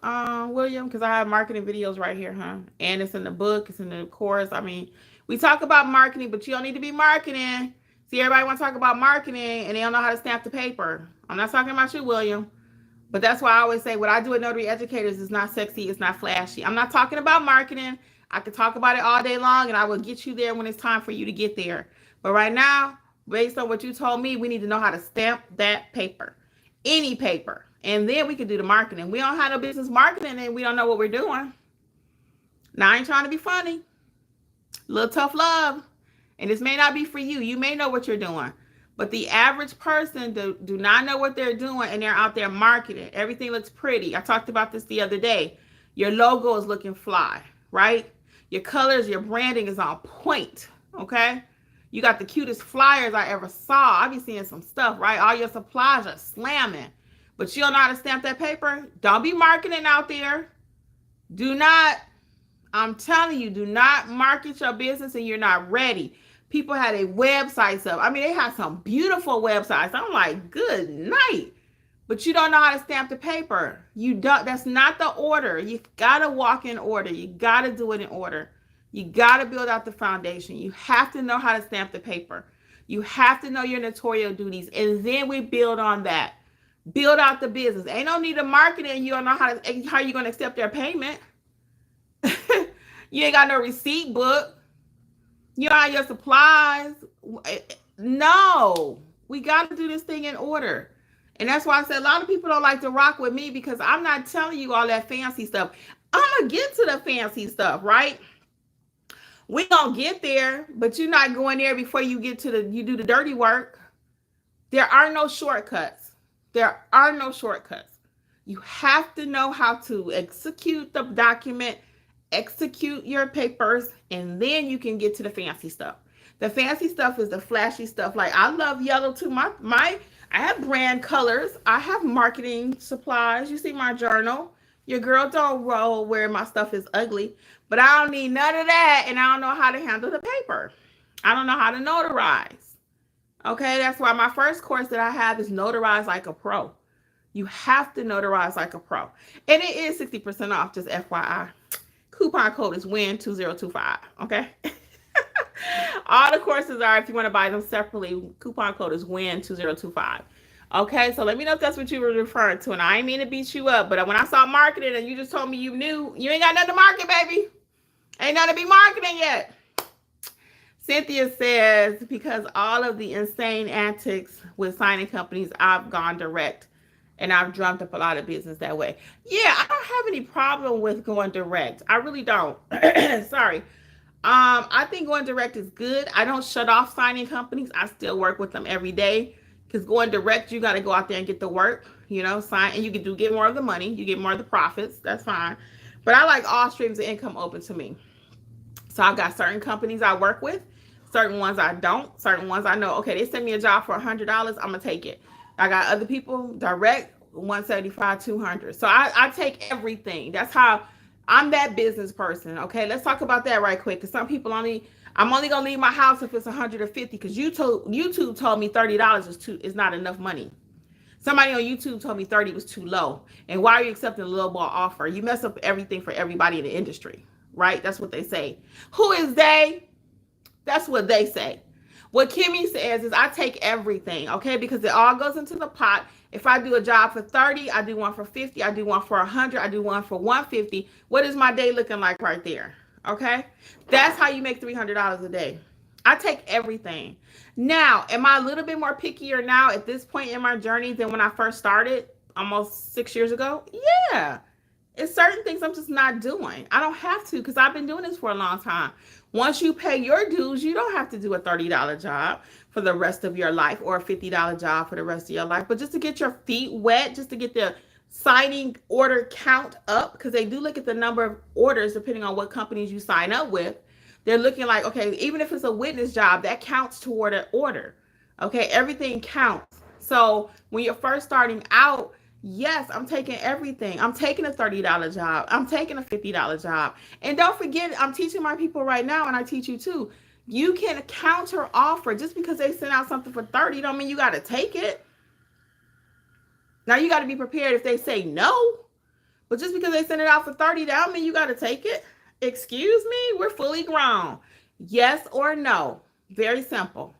William? Because I have marketing videos right here, huh? And it's in the book. It's in the course. I mean, we talk about marketing, but you don't need to be marketing. See, everybody want to talk about marketing, and they don't know how to stamp the paper. I'm not talking about you, William. But that's why I always say what I do at Notary Educators is not sexy. It's not flashy. I'm not talking about marketing. I could talk about it all day long, and I will get you there when it's time for you to get there. But right now, based on what you told me, we need to know how to stamp that paper. Any paper. And then we could do the marketing. We don't have no business marketing and we don't know what we're doing. Now, I ain't trying to be funny. A little tough love. And this may not be for you. You may know what you're doing. But the average person do not know what they're doing and they're out there marketing. Everything looks pretty. I talked about this the other day. Your logo is looking fly, right? Your colors, your branding is on point, okay? You got the cutest flyers I ever saw. I be seeing some stuff, right? All your supplies are slamming. But you don't know how to stamp that paper? Don't be marketing out there. I'm telling you, do not market your business and you're not ready. People had a websites up. I mean, they had some beautiful websites. I'm like, good night. But you don't know how to stamp the paper. That's not the order. You gotta walk in order. You gotta do it in order. You gotta build out the foundation. You have to know how to stamp the paper. You have to know your notarial duties. And then we build on that. Build out the business. Ain't no need to market it and you don't know how you're going to accept their payment. You ain't got no receipt book. You don't have your supplies. No. We got to do this thing in order. And that's why I said a lot of people don't like to rock with me because I'm not telling you all that fancy stuff. I'm going to get to the fancy stuff, right? We're going to get there, but you're not going there before you do the dirty work. There are no shortcuts. There are no shortcuts. You have to know how to execute the document, execute your papers, and then you can get to the fancy stuff. The fancy stuff is the flashy stuff. Like I love yellow too. I have brand colors. I have marketing supplies. You see my journal. Your girl don't roll where my stuff is ugly, but I don't need none of that, and I don't know how to handle the paper. I don't know how to notarize. Okay, that's why my first course that I have is Notarize Like a Pro. You have to notarize like a pro. And it is 60% off, just FYI. Coupon code is WIN2025, okay? All the courses are, if you want to buy them separately, coupon code is WIN2025. Okay, so let me know if that's what you were referring to. And I ain't mean to beat you up, but when I saw marketing and you just told me you knew, you ain't got nothing to market, baby. Ain't nothing to be marketing yet. Cynthia says, because all of the insane antics with signing companies, I've gone direct and I've drummed up a lot of business that way. Yeah, I don't have any problem with going direct. I really don't. Sorry. I think going direct is good. I don't shut off signing companies. I still work with them every day because going direct, you got to go out there and get the work, sign, and you can get more of the money. You get more of the profits. That's fine. But I like all streams of income open to me. So I've got certain companies I work with. Certain ones I don't. Certain ones I know, okay, they send me a job for $100. I'm going to take it. I got other people direct, $175, $200. So I take everything. That's how I'm that business person. Okay, let's talk about that right quick. Because some people I'm only going to leave my house if it's $150 because YouTube told me $30 is not enough money. Somebody on YouTube told me 30 was too low. And why are you accepting a low ball offer? You mess up everything for everybody in the industry. right? That's what they say. Who is they? That's what they say. What Kimmi says is I take everything, okay? Because it all goes into the pot. If I do a job for 30, I do one for 50, I do one for 100, I do one for 150. What is my day looking like right there? Okay? That's how you make $300 a day. I take everything. Now, am I a little bit more pickier now at this point in my journey than when I first started almost 6 years ago? Yeah. It's certain things I'm just not doing. I don't have to because I've been doing this for a long time. Once you pay your dues, you don't have to do a $30 job for the rest of your life or a $50 job for the rest of your life. But just to get your feet wet, just to get the signing order count up, because they do look at the number of orders depending on what companies you sign up with. They're looking like, okay, even if it's a witness job, that counts toward an order. Okay, everything counts. So when you're first starting out, yes, I'm taking everything. I'm taking a $30 job. I'm taking a $50 job. And don't forget, I'm teaching my people right now, and I teach you too. You can counter offer. Just because they send out something for 30 don't mean you got to take it. Now you got to be prepared if they say no. But just because they send it out for 30, that don't mean you got to take it. Excuse me, we're fully grown. Yes or no. Very simple.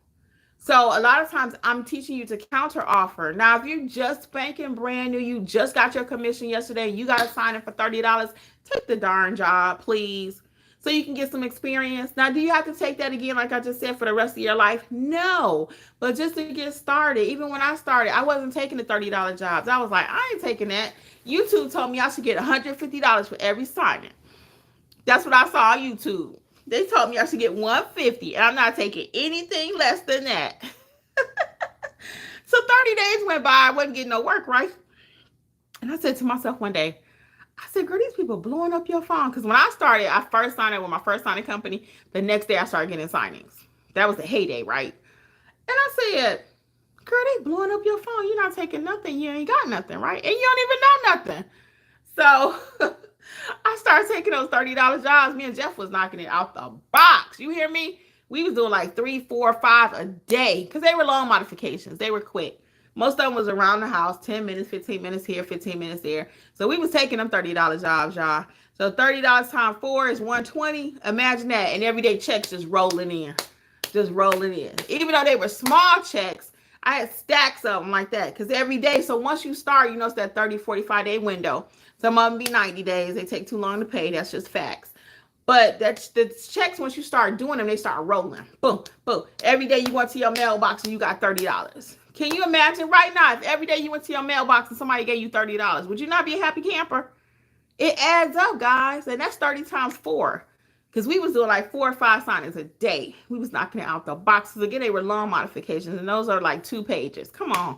So a lot of times I'm teaching you to counter offer. Now, if you're just spanking brand new, you just got your commission yesterday, you got to sign in for $30, take the darn job, please, so you can get some experience. Now, do you have to take that again, like I just said, for the rest of your life? No, but just to get started. Even when I started, I wasn't taking the $30 jobs. I was like, I ain't taking that. YouTube told me I should get $150 for every signing. That's what I saw on YouTube. They told me I should get $150, and I'm not taking anything less than that. So 30 days went by, I wasn't getting no work, right? And I said to myself one day, I said, girl, these people blowing up your phone. Because when I started, I first signed up with my first signing company. The next day I started getting signings. That was the heyday, right? And I said, girl, they blowing up your phone. You're not taking nothing. You ain't got nothing, right? And you don't even know nothing. So I started taking those $30 jobs. Me and Jeff was knocking it out the box. You hear me? We was doing like 3, 4, 5 a day because they were long modifications. They were quick. Most of them was around the house, 10 minutes, 15 minutes here, 15 minutes there. So we was taking them $30 jobs, y'all. So $30 times 4 is $120. Imagine that. And everyday checks just rolling in. Just rolling in. Even though they were small checks, I had stacks of them like that because every day. So once you start, you know, it's that 30, 45-day window. Some of them be 90 days. They take too long to pay. That's just facts. But that's the checks, once you start doing them, they start rolling. Boom, boom. Every day you went to your mailbox and you got $30. Can you imagine right now if every day you went to your mailbox and somebody gave you $30? Would you not be a happy camper? It adds up, guys. And that's 30 times 4. Because we was doing like 4 or 5 signings a day. We was knocking it out the boxes. Again, they were long modifications. And those are like 2 pages. Come on.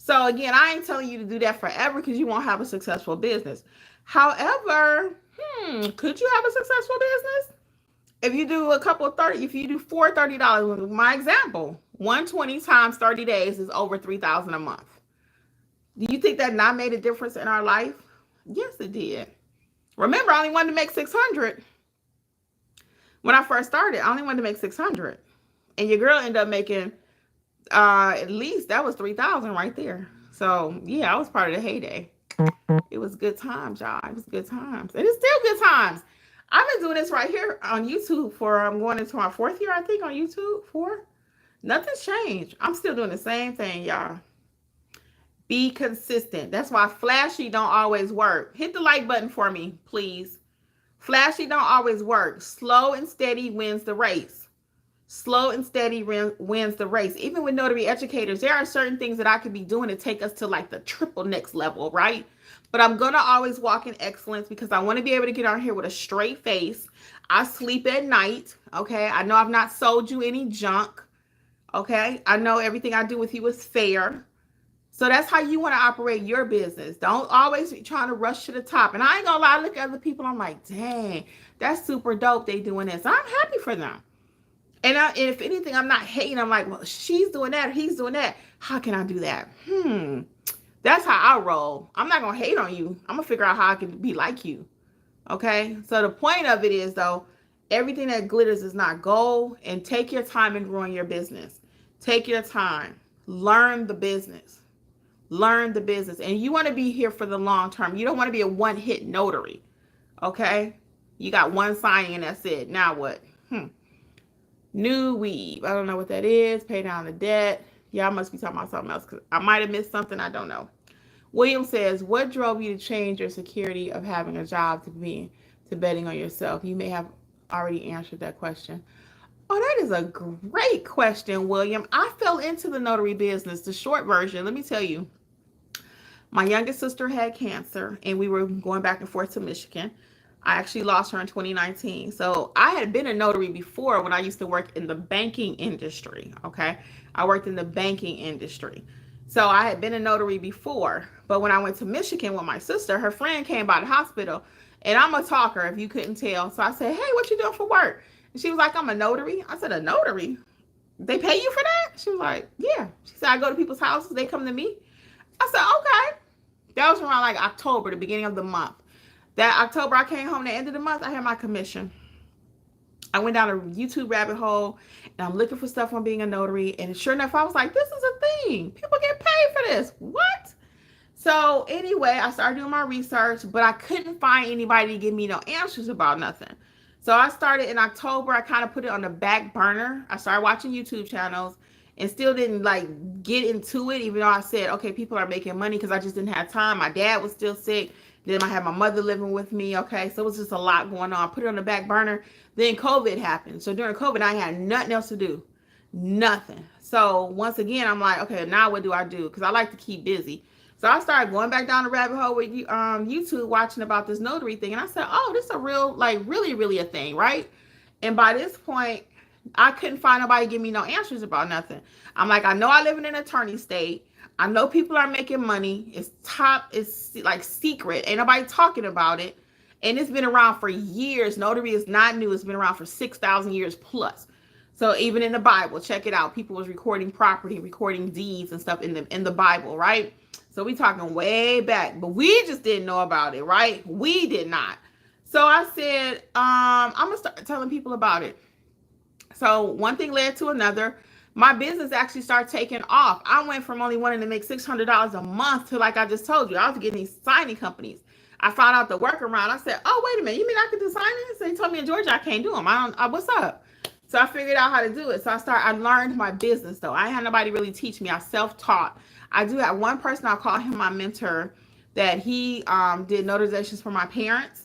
So again, I ain't telling you to do that forever because you won't have a successful business. However, could you have a successful business? If you do a couple of 30, if you do 4 $30, my example, 120 times 30 days is over $3,000 a month. Do you think that not made a difference in our life? Yes, it did. Remember, I only wanted to make 600. When I first started, I only wanted to make 600. And your girl ended up making at least that was 3,000 right there. So yeah, I was part of the heyday. It was good times, y'all. It was good times. And it's still good times. I've been doing this right here on YouTube for, I'm going into my 4th year, I think, on YouTube. 4. Nothing's changed. I'm still doing the same thing, y'all. Be consistent. That's why flashy don't always work. Hit the like button for me, please. Flashy don't always work. Slow and steady wins the race. Slow and steady wins the race. Even with notary educators, there are certain things that I could be doing to take us to like the triple next level, right? But I'm going to always walk in excellence because I want to be able to get on here with a straight face. I sleep at night, okay? I know I've not sold you any junk, okay? I know everything I do with you is fair. So that's how you want to operate your business. Don't always be trying to rush to the top. And I ain't going to lie, I look at other people, I'm like, dang, that's super dope they doing this. I'm happy for them. And if anything, I'm not hating. I'm like, well, she's doing that, he's doing that. How can I do that? That's how I roll. I'm not going to hate on you. I'm going to figure out how I can be like you. Okay? So the point of it is, though, everything that glitters is not gold. And take your time in growing your business. Take your time. Learn the business. Learn the business. And you want to be here for the long term. You don't want to be a one-hit notary. Okay? You got one signing and that's it. Now what? New weave. I don't know what that is. Pay down the debt. Y'all must be talking about something else because I might have missed something. I don't know. William says, what drove you to change your security of having a job to betting on yourself? You may have already answered that question. Oh, that is a great question, William. I fell into the notary business. The short version, let me tell you, my youngest sister had cancer and we were going back and forth to Michigan. I actually lost her in 2019. So I had been a notary before when I used to work in the banking industry. Okay. I worked in the banking industry. So I had been a notary before. But when I went to Michigan with my sister, her friend came by the hospital and I'm a talker if you couldn't tell. So I said, hey, what you doing for work? And she was like, I'm a notary. I said, a notary? They pay you for that? She was like, yeah. She said, I go to people's houses. They come to me. I said, okay. That was around like October, the beginning of the month. That October, I came home, the end of the month, I had my commission. I went down a YouTube rabbit hole and I'm looking for stuff on being a notary. And sure enough, I was like, this is a thing. People get paid for this. What? So anyway, I started doing my research, but I couldn't find anybody to give me no answers about nothing. So I started in October. I kind of put it on the back burner. I started watching YouTube channels and still didn't like get into it, even though I said, okay, people are making money because I just didn't have time. My dad was still sick. Then I had my mother living with me. Okay. So it was just a lot going on. I put it on the back burner. Then COVID happened. So during COVID, I had nothing else to do. Nothing. So once again, I'm like, okay, now what do I do? Because I like to keep busy. So I started going back down the rabbit hole with YouTube, watching about this notary thing. And I said, oh, this is a real, like really, really a thing, right? And by this point, I couldn't find nobody to give me no answers about nothing. I'm like, I know I live in an attorney state. I know people are making money. It's like secret. Ain't nobody talking about it. And it's been around for years. Notary is not new. It's been around for 6,000 years plus. So even in the Bible, check it out. People was recording property, recording deeds and stuff in the Bible, right? So we talking way back, but we just didn't know about it, right? We did not. So I said, I'm gonna start telling people about it. So one thing led to another. My business actually started taking off. I went from only wanting to make $600 a month to, like I just told you, I was getting these signing companies. I found out the workaround. I said, oh, wait a minute. You mean I could do signings? They told me in Georgia I can't do them. What's up? So I figured out how to do it. So I learned my business though. I had nobody really teach me. I self-taught. I do have one person, I'll call him my mentor, that he did notarizations for my parents.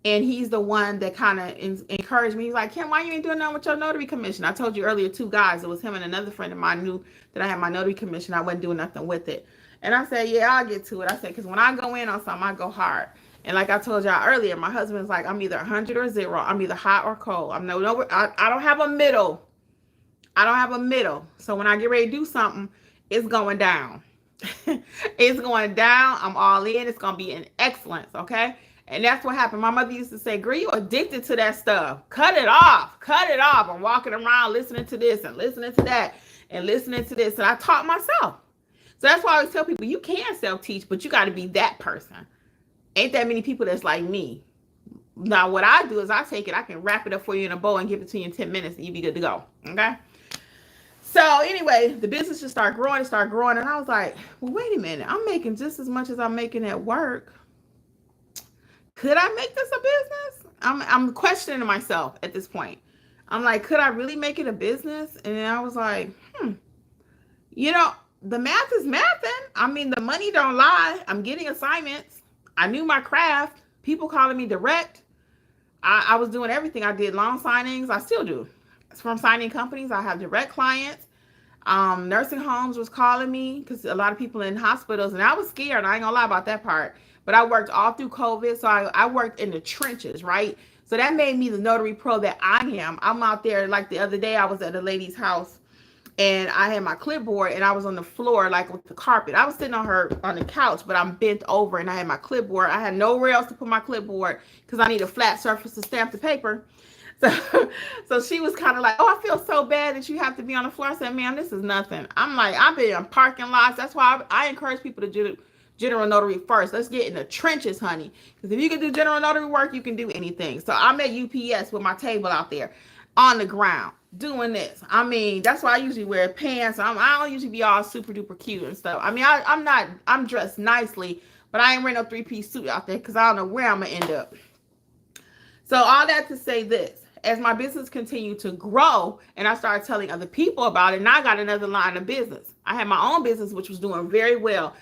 And he's the one that kind of encouraged me. He's like, Kim, why you ain't doing nothing with your notary commission? I told you earlier, 2 guys. It was him and another friend of mine knew that I had my notary commission. I wasn't doing nothing with it. And I said, yeah, I'll get to it. I said, because when I go in on something, I go hard. And like I told y'all earlier, my husband's like, I'm either 100 or 0. I'm either hot or cold. I don't have a middle. I don't have a middle. So when I get ready to do something, it's going down. It's going down. I'm all in. It's going to be an excellence. Okay. And that's what happened. My mother used to say, girl, you addicted to that stuff. Cut it off. Cut it off. I'm walking around listening to this and listening to that and listening to this. And I taught myself. So that's why I always tell people, you can self-teach, but you got to be that person. Ain't that many people that's like me. Now, what I do is I take it, I can wrap it up for you in a bow and give it to you in 10 minutes and you be good to go. Okay? So anyway, the business just started growing and started growing. And I was like, well, wait a minute. I'm making just as much as I'm making at work. Could I make this a business? I'm questioning myself at this point. I'm like, could I really make it a business? And then I was like, the math is mathing. I mean, the money don't lie. I'm getting assignments. I knew my craft. People calling me direct. I was doing everything. I did loan signings. I still do. From signing companies, I have direct clients. Nursing homes was calling me because a lot of people in hospitals, and I was scared. I ain't gonna lie about that part. But I worked all through COVID, so I worked in the trenches, right? So that made me the notary pro that I am. I'm out there, like the other day, I was at a lady's house, and I had my clipboard, and I was on the floor, like with the carpet. I was sitting on the couch, but I'm bent over, and I had my clipboard. I had nowhere else to put my clipboard because I need a flat surface to stamp the paper. So she was kind of like, oh, I feel so bad that you have to be on the floor. I said, man, this is nothing. I'm like, I've been in parking lots. That's why I encourage people to do general notary first. Let's get in the trenches, honey. Because if you can do general notary work, you can do anything. So I'm at UPS with my table out there on the ground doing this. I mean, that's why I usually wear pants. I don't usually be all super duper cute and stuff. I mean, I'm dressed nicely, but I ain't wearing no 3-piece suit out there because I don't know where I'm going to end up. So all that to say this, as my business continued to grow and I started telling other people about it, and I got another line of business. I had my own business, which was doing very well.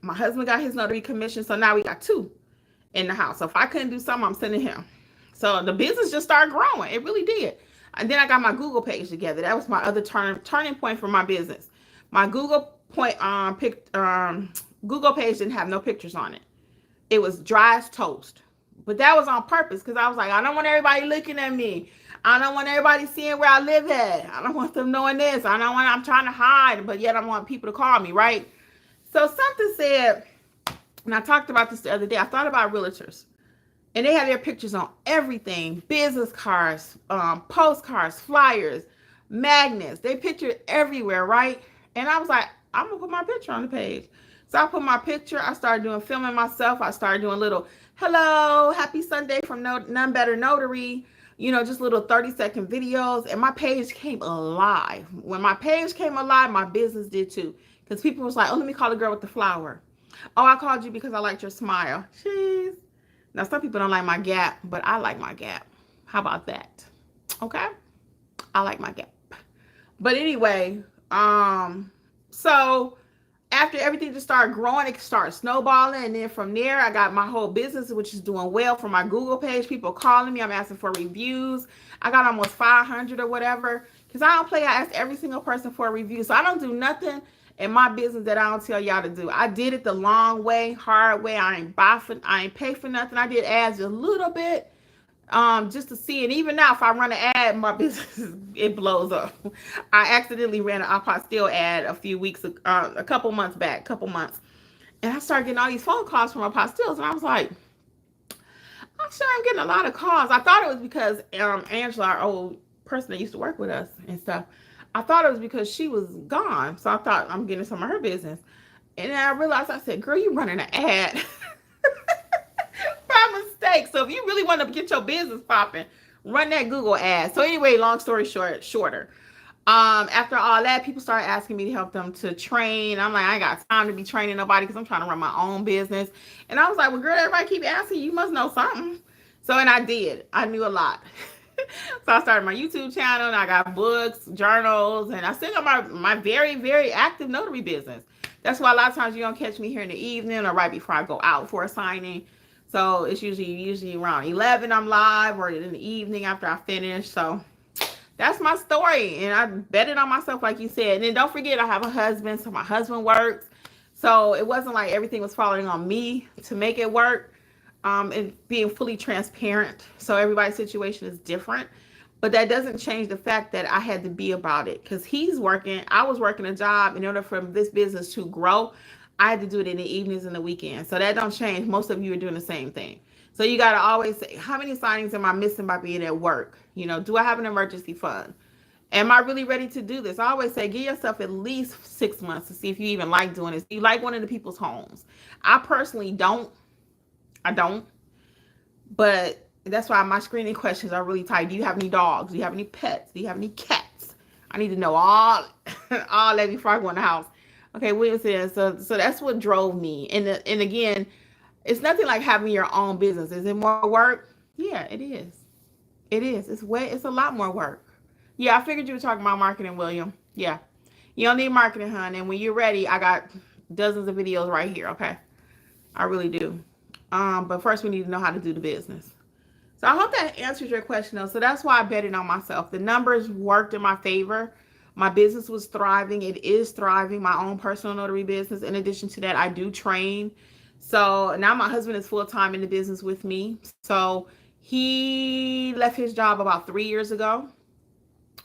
My husband got his notary commission, so now we got two in the house. So if I couldn't do something, I'm sending him. So the business just started growing. It really did. And then I got my Google page together. That was my other turning point for my business. My Google page didn't have no pictures on it. It was dry as toast. But that was on purpose because I was like, I don't want everybody looking at me. I don't want everybody seeing where I live at. I don't want them knowing this. I'm trying to hide, but yet I want people to call me, right? So something said, and I talked about this the other day, I thought about realtors. And they have their pictures on everything. Business cards, postcards, flyers, magnets. They pictured everywhere, right? And I was like, I'm going to put my picture on the page. So I put my picture. I started filming myself. I started doing little, hello, happy Sunday from None Better Notary. Just little 30-second videos. And my page came alive. When my page came alive, my business did too. Because people was like, oh, let me call the girl with the flower. Oh, I called you because I liked your smile. Jeez. Now, some people don't like my gap, but I like my gap. How about that? Okay? I like my gap. But anyway, so after everything just started growing, it started snowballing. And then from there, I got my whole business, which is doing well for my Google page. People calling me. I'm asking for reviews. I got almost 500 or whatever. Because I don't play. I ask every single person for a review. So I don't do nothing in my business that I don't tell y'all to do. I did it the long way, hard way. I ain't pay for nothing. I did ads a little bit, just to see. And even now, if I run an ad, my business, it blows up. I accidentally ran an apostille ad a couple months back, and I started getting all these phone calls from apostilles, and I was like, I'm sure I'm getting a lot of calls. I thought it was because Angela, our old person that used to work with us and stuff, I thought it was because she was gone. So I thought I'm getting some of her business. And then I realized, I said, girl, you running an ad by mistake. So if you really want to get your business popping, run that Google ad. So anyway, long story shorter. After all that, people started asking me to help them to train. I'm like, I ain't got time to be training nobody because I'm trying to run my own business. And I was like, well, girl, everybody keep asking, you must know something. So, and I did. I knew a lot. So I started my YouTube channel, and I got books, journals, and I still got my very, very active notary business. That's why a lot of times you don't catch me here in the evening or right before I go out for a signing. So it's usually around 11 I'm live, or in the evening after I finish. So that's my story, and I betted on myself, like you said. And then don't forget, I have a husband, so my husband works. So it wasn't like everything was falling on me to make it work. And being fully transparent. So everybody's situation is different, but that doesn't change the fact that I had to be about it, because he's working. I was working a job. In order for this business to grow, I had to do it in the evenings and the weekends. So that don't change. Most of you are doing the same thing. So you got to always say, how many signings am I missing by being at work? Do I have an emergency fund? Am I really ready to do this? I always say, give yourself at least 6 months to see if you even like doing this. Do you like one of the people's homes? I personally don't. I don't. But that's why my screening questions are really tight. Do you have any dogs? Do you have any pets? Do you have any cats? I need to know all that before I go in the house. Okay, William says, so that's what drove me. And again, it's nothing like having your own business. Is it more work? Yeah, it is. It is. It's a lot more work. Yeah, I figured you were talking about marketing, William. Yeah. You don't need marketing, hon. And when you're ready, I got dozens of videos right here, okay? I really do. But first we need to know how to do the business. So I hope that answers your question, though. So that's why I betted on myself. The numbers worked in my favor. My business was thriving. It is thriving, my own personal notary business. In addition to that, I do train. So now my husband is full-time in the business with me. So he left his job about 3 years ago.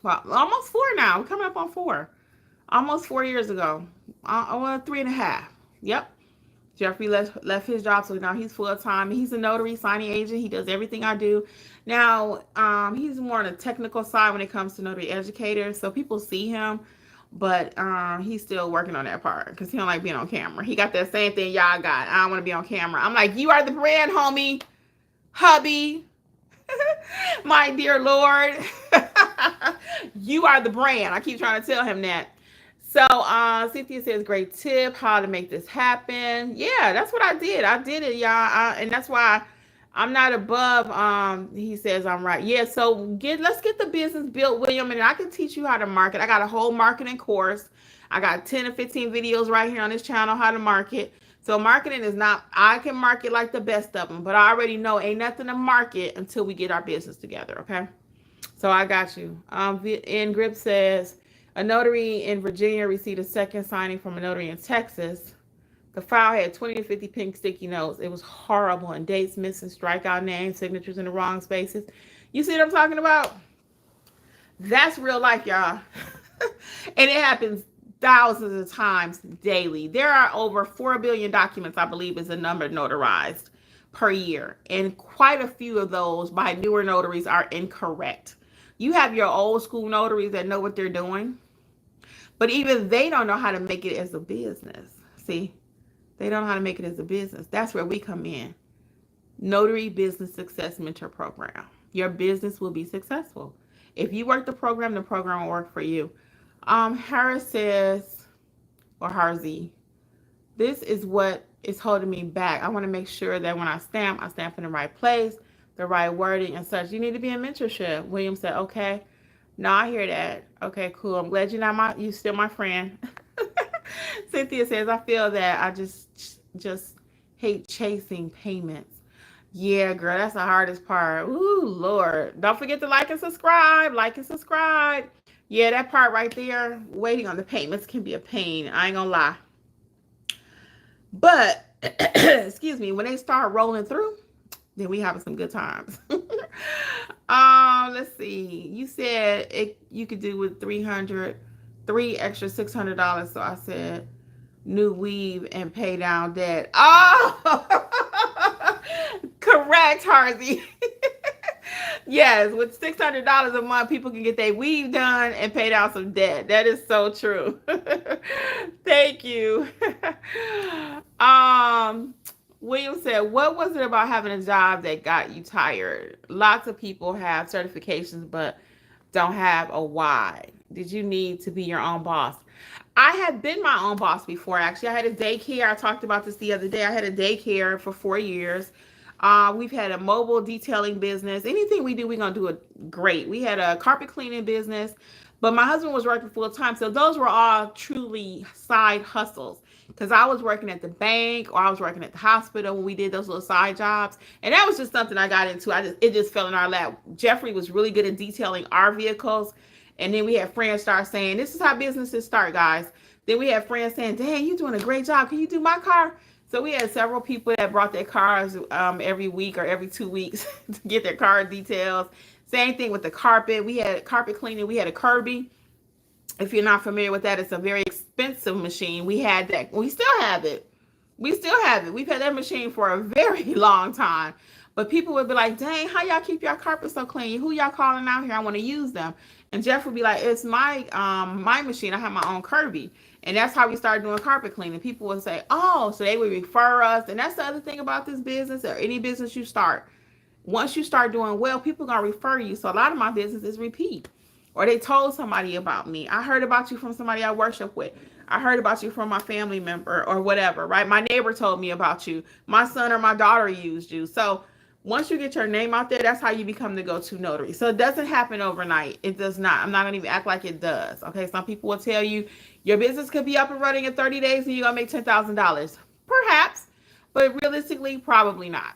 Well, almost 4 now. We're coming up on 4. Almost 4 years ago. 3.5. Yep. Jeffrey left his job, so now he's full-time. He's a notary signing agent. He does everything I do. Now, he's more on the technical side when it comes to notary educators, so people see him, but he's still working on that part because he don't like being on camera. He got that same thing y'all got. I don't want to be on camera. I'm like, you are the brand, homie, hubby, my dear Lord. You are the brand. I keep trying to tell him that. So Cynthia says, great tip, how to make this happen. Yeah, that's what I did. I did it, y'all. And that's why I'm not above. He says I'm right. Yeah. So let's get the business built, William, and I can teach you how to market. I got a whole marketing course. I got 10 or 15 videos right here on this channel how to market. So marketing is not. I can market like the best of them, but I already know ain't nothing to market until we get our business together. Okay. So I got you. In Grip says a notary in Virginia received a second signing from a notary in Texas. The file had 20 to 50 pink sticky notes. It was horrible, and dates missing, strikeout names, signatures in the wrong spaces. You see what I'm talking about? That's real life, y'all. And it happens thousands of times daily. There are over 4 billion documents, I believe is the number, notarized per year. And quite a few of those by newer notaries are incorrect. You have your old school notaries that know what they're doing, but even they don't know how to make it as a business. See? They don't know how to make it as a business. That's where we come in. Notary Business Success Mentor Program. Your business will be successful. If you work the program will work for you. Harris says, or Harzy, this is what is holding me back. I want to make sure that when I stamp in the right place, the right wording and such. You need to be in mentorship. William said, okay. No, I hear that. Okay, cool. I'm glad you still my friend. Cynthia says, I feel that I just hate chasing payments. Yeah, girl, that's the hardest part. Ooh, Lord. Don't forget to like and subscribe. Like and subscribe. Yeah, that part right there, waiting on the payments can be a pain. I ain't gonna lie. But, excuse me, when they start rolling through, then we having some good times. Let's see. You said you could do with 3 extra $600. So I said new weave and pay down debt. Oh, correct, Harzy. Yes, with $600 a month, people can get their weave done and pay down some debt. That is so true. Thank you. William said, what was it about having a job that got you tired? Lots of people have certifications, but don't have a why. Did you need to be your own boss? I had been my own boss before, actually. I had a daycare. I talked about this the other day. I had a daycare for 4 years. We've had a mobile detailing business. Anything we do, we're going to do it great. We had a carpet cleaning business, but my husband was working full time. So those were all truly side hustles because I was working at the bank or I was working at the hospital when we did those little side jobs. And that was just something I got into. It just fell in our lap. Jeffrey was really good at detailing our vehicles. And then we had friends start saying, this is how businesses start, guys. Then we had friends saying, dang, you're doing a great job. Can you do my car? So we had several people that brought their cars every week or every 2 weeks to get their car details. Same thing with the carpet. We had carpet cleaning. We had a Kirby. If you're not familiar with that, it's a very expensive machine. We had that. We still have it. We still have it. We've had that machine for a very long time. But people would be like, dang, how y'all keep your carpet so clean? Who y'all calling out here? I want to use them. And Jeff would be like, it's my machine. I have my own Kirby. And that's how we started doing carpet cleaning. People would say, oh, so they would refer us. And that's the other thing about this business or any business you start. Once you start doing well, people are going to refer you. So a lot of my business is repeat. Or they told somebody about me. I heard about you from somebody I worship with. I heard about you from my family member or whatever, right? My neighbor told me about you. My son or my daughter used you. So once you get your name out there, that's how you become the go-to notary. So it doesn't happen overnight. It does not. I'm not going to even act like it does. Okay. Some people will tell you your business could be up and running in 30 days and you're going to make $10,000. Perhaps. But realistically, probably not.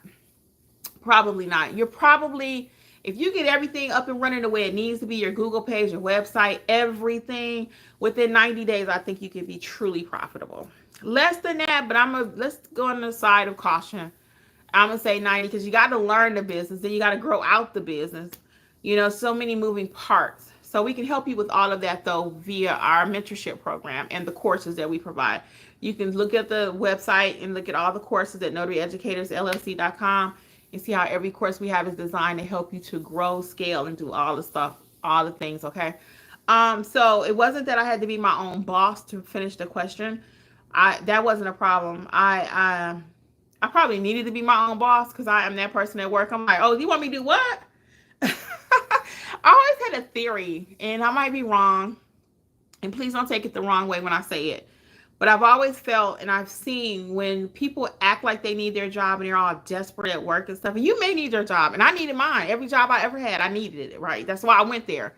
Probably not. You're probably, if you get everything up and running the way it needs to be, your Google page, your website, everything, within 90 days, I think you could be truly profitable. Less than that, but let's go on the side of caution. I'm going to say 90 because you got to learn the business. Then you got to grow out the business. You know, so many moving parts. So we can help you with all of that, though, via our mentorship program and the courses that we provide. You can look at the website and look at all the courses at notaryeducatorsllc.com and see how every course we have is designed to help you to grow, scale, and do all the stuff, all the things, okay? So it wasn't that I had to be my own boss to finish the question. That wasn't a problem. I probably needed to be my own boss because I am that person at work. I'm like, oh, you want me to do what? I always had a theory, and I might be wrong, and please don't take it the wrong way when I say it. But I've always felt and I've seen when people act like they need their job and they're all desperate at work and stuff, and you may need your job, and I needed mine. Every job I ever had, I needed it, right? That's why I went there.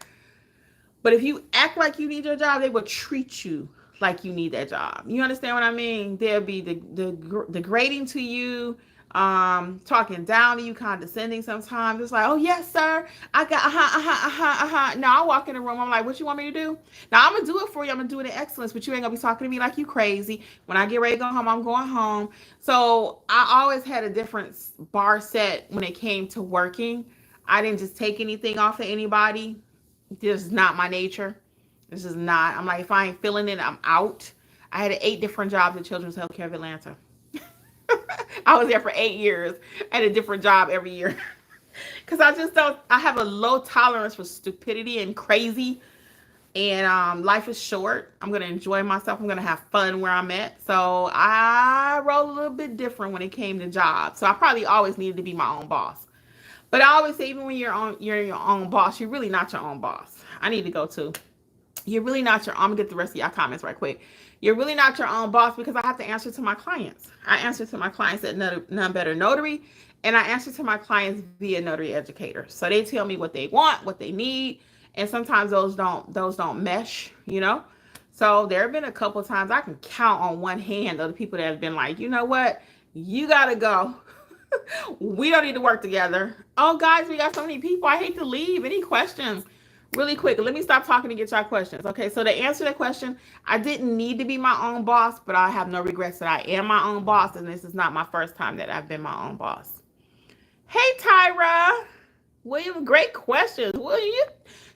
But if you act like you need your job, they will treat you like you need that job. You understand what I mean? They'll be degrading to you, talking down to you, condescending sometimes. It's like, oh yes, sir, I got Now I walk in the room, I'm like, what you want me to do? Now I'm gonna do it for you. I'm gonna do it in excellence, but you ain't gonna be talking to me like you crazy. When I get ready to go home, I'm going home. So I always had a different bar set when it came to working. I didn't just take anything off of anybody. This is not my nature. This is not. I'm like, if I ain't feeling it, I'm out. I had 8 different jobs at Children's Healthcare of Atlanta. I was there for 8 years. I had a different job every year. Because I just don't, I have a low tolerance for stupidity and crazy. And life is short. I'm going to enjoy myself. I'm going to have fun where I'm at. So I roll a little bit different when it came to jobs. So I probably always needed to be my own boss. But I always say, even when you're your own boss, you're really not your own boss. I need to go too. You're really not your. I'm gonna get the rest of y'all comments right quick. You're really not your own boss because I have to answer to my clients. I answer to my clients at None Better Notary, and I answer to my clients via Notary Educator. So they tell me what they want, what they need, and sometimes those don't mesh. So there have been a couple of times I can count on one hand of the people that have been like, you know what, you gotta go. We don't need to work together. Oh, guys, we got so many people. I hate to leave. Any questions? Really quick. Let me stop talking to get y'all questions. Okay, so to answer that question, I didn't need to be my own boss, but I have no regrets that I am my own boss, and this is not my first time that I've been my own boss. Hey, Tyra. William, great questions. William,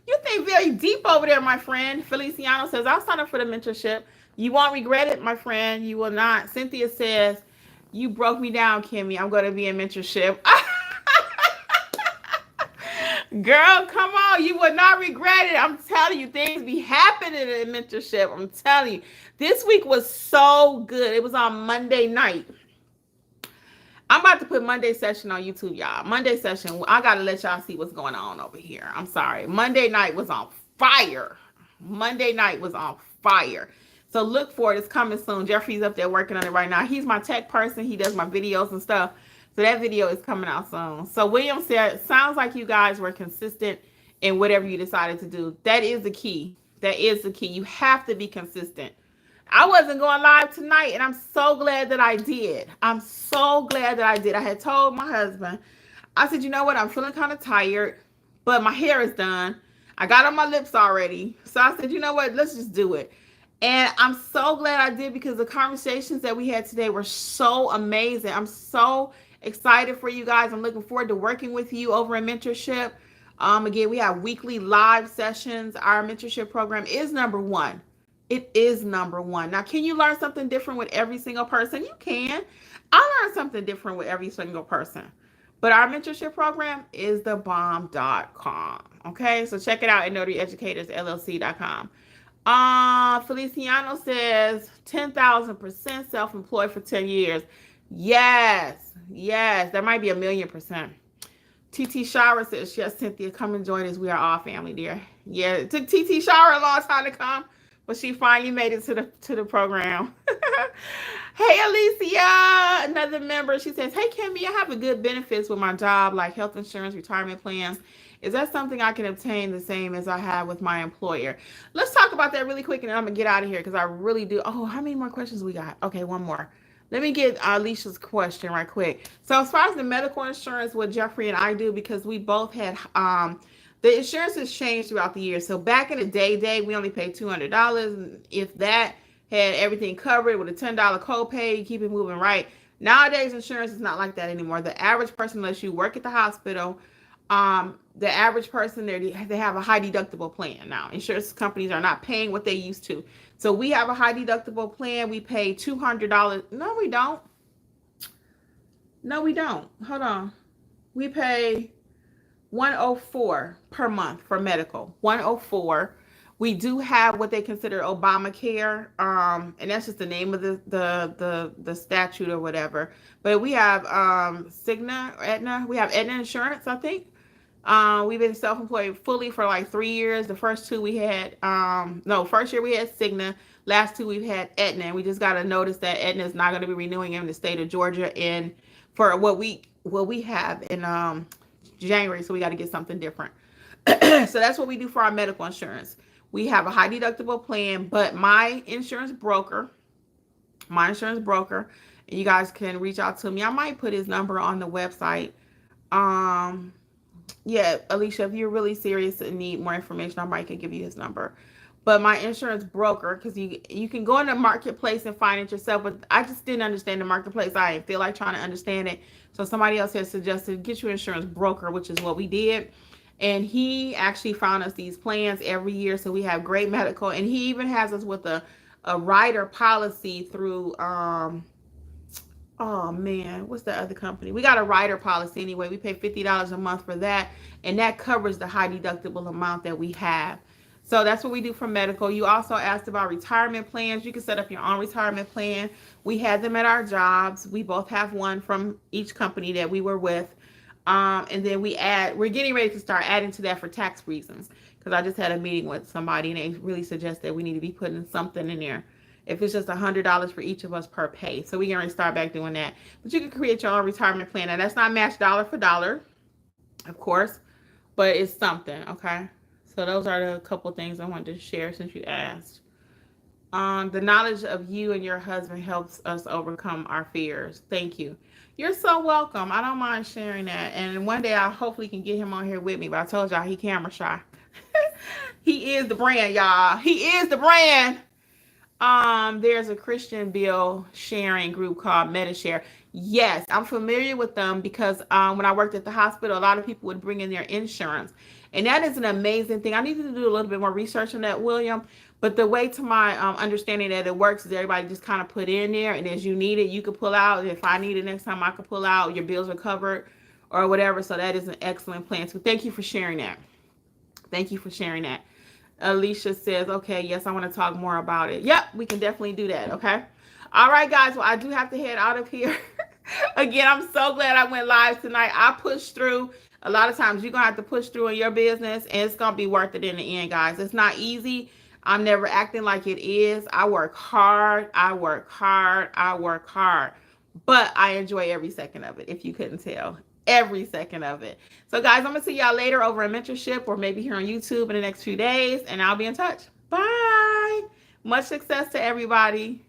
you think very deep over there, my friend. Feliciano says, I'll sign up for the mentorship. You won't regret it, my friend. You will not. Cynthia says, you broke me down, Kimmi. I'm going to be in mentorship. Girl, come on. You will not regret it. I'm telling you, things be happening in mentorship. I'm telling you. This week was so good. It was on Monday night. I'm about to put Monday session on YouTube, y'all. Monday session. I got to let y'all see what's going on over here. I'm sorry. Monday night was on fire. Monday night was on fire. So look for it. It's coming soon. Jeffrey's up there working on it right now. He's my tech person. He does my videos and stuff. So that video is coming out soon. So William said, sounds like you guys were consistent in whatever you decided to do. That is the key. That is the key. You have to be consistent. I wasn't going live tonight, and I'm so glad that I did. I'm so glad that I did. I had told my husband, I said, you know what? I'm feeling kind of tired, but my hair is done. I got on my lips already. So I said, you know what? Let's just do it. And I'm so glad I did because the conversations that we had today were so amazing. I'm so excited for you guys. I'm looking forward to working with you over in mentorship. Again, we have weekly live sessions. Our mentorship program is #1. It is #1. Now, can you learn something different with every single person? You can. I learned something different with every single person. But our mentorship program is thebomb.com. Okay, so check it out at notaryeducatorsllc.com. Feliciano says 10,000% self-employed for 10 years. Yes, that might be 1,000,000%. TT Shower says, yes, Cynthia, come and join us. We are all family, dear. Yeah, it took TT Shower a long time to come, but she finally made it to the program. Hey, Alicia, another member. She says, hey, Kimmi, I have a good benefits with my job, like health insurance, retirement plans. Is that something I can obtain the same as I have with my employer? Let's talk about that really quick, and then I'm going to get out of here because I really do. Oh, how many more questions we got? Okay, one more. Let me get Alicia's question right quick. So as far as the medical insurance, what Jeffrey and I do, because we both had the insurance has changed throughout the year. So back in the day, we only paid $200. If that had everything covered with a $10 copay, keep it moving right. Nowadays, insurance is not like that anymore. The average person, unless you work at the hospital, the average person, they have a high deductible plan now. Insurance companies are not paying what they used to. So we have a high deductible plan. We pay $200. No, we don't. Hold on. We pay $104 per month for medical. $104. We do have what they consider Obamacare, and that's just the name of the statute or whatever. But we have Aetna. We have Aetna insurance, I think. We've been self-employed fully for like 3 years. The first two we had, first year we had Cigna. Last two we've had Aetna, and we just got to notice that Aetna is not going to be renewing in the state of Georgia in for what we have in January, so we got to get something different. So that's what we do for our medical insurance. We have a high deductible plan, but my insurance broker, and you guys can reach out to me. I might put his number on the website. Um, yeah, Alicia, if you're really serious and need more information, I might could give you his number. But my insurance broker, because you can go in the marketplace and find it yourself, but I just didn't understand the marketplace. I didn't feel like trying to understand it. So somebody else has suggested get your insurance broker, which is what we did. And he actually found us these plans every year. So we have great medical, and he even has us with a rider policy through oh man, what's the other company? We got a rider policy anyway. We pay $50 a month for that, and that covers the high deductible amount that we have. So that's what we do for medical. You also asked about retirement plans. You can set up your own retirement plan. We had them at our jobs. We both have one from each company that we were with. And then we're getting ready to start adding to that for tax reasons. Because I just had a meeting with somebody and they really suggest that we need to be putting something in there. If it's just $100 for each of us per pay. So we're going to start back doing that. But you can create your own retirement plan. Now that's not matched dollar for dollar, of course, but it's something, okay? So those are the couple things I wanted to share since you asked. The knowledge of you and your husband helps us overcome our fears. Thank you. You're so welcome. I don't mind sharing that. And one day I hopefully can get him on here with me. But I told y'all he camera shy. He is the brand, y'all. He is the brand. There's a Christian bill sharing group called MetaShare. Yes, I'm familiar with them because when I worked at the hospital, a lot of people would bring in their insurance. And that is an amazing thing. I need to do a little bit more research on that, William. But the way to my understanding that it works is everybody just kind of put in there, and as you need it, you can pull out. If I need it next time, I can pull out. Your bills are covered or whatever. So that is an excellent plan. So thank you for sharing that. Thank you for sharing that. Alicia says, okay, yes, I want to talk more about it. Yep, we can definitely do that, okay? All right, guys, well, I do have to head out of here. Again, I'm so glad I went live tonight. I pushed through. A lot of times you're going to have to push through in your business, and it's going to be worth it in the end, guys. It's not easy. I'm never acting like it is. I work hard. I work hard. I work hard. But I enjoy every second of it, if you couldn't tell. Every second of it. So, guys, I'm going to see y'all later over in mentorship or maybe here on YouTube in the next few days, and I'll be in touch. Bye. Much success to everybody.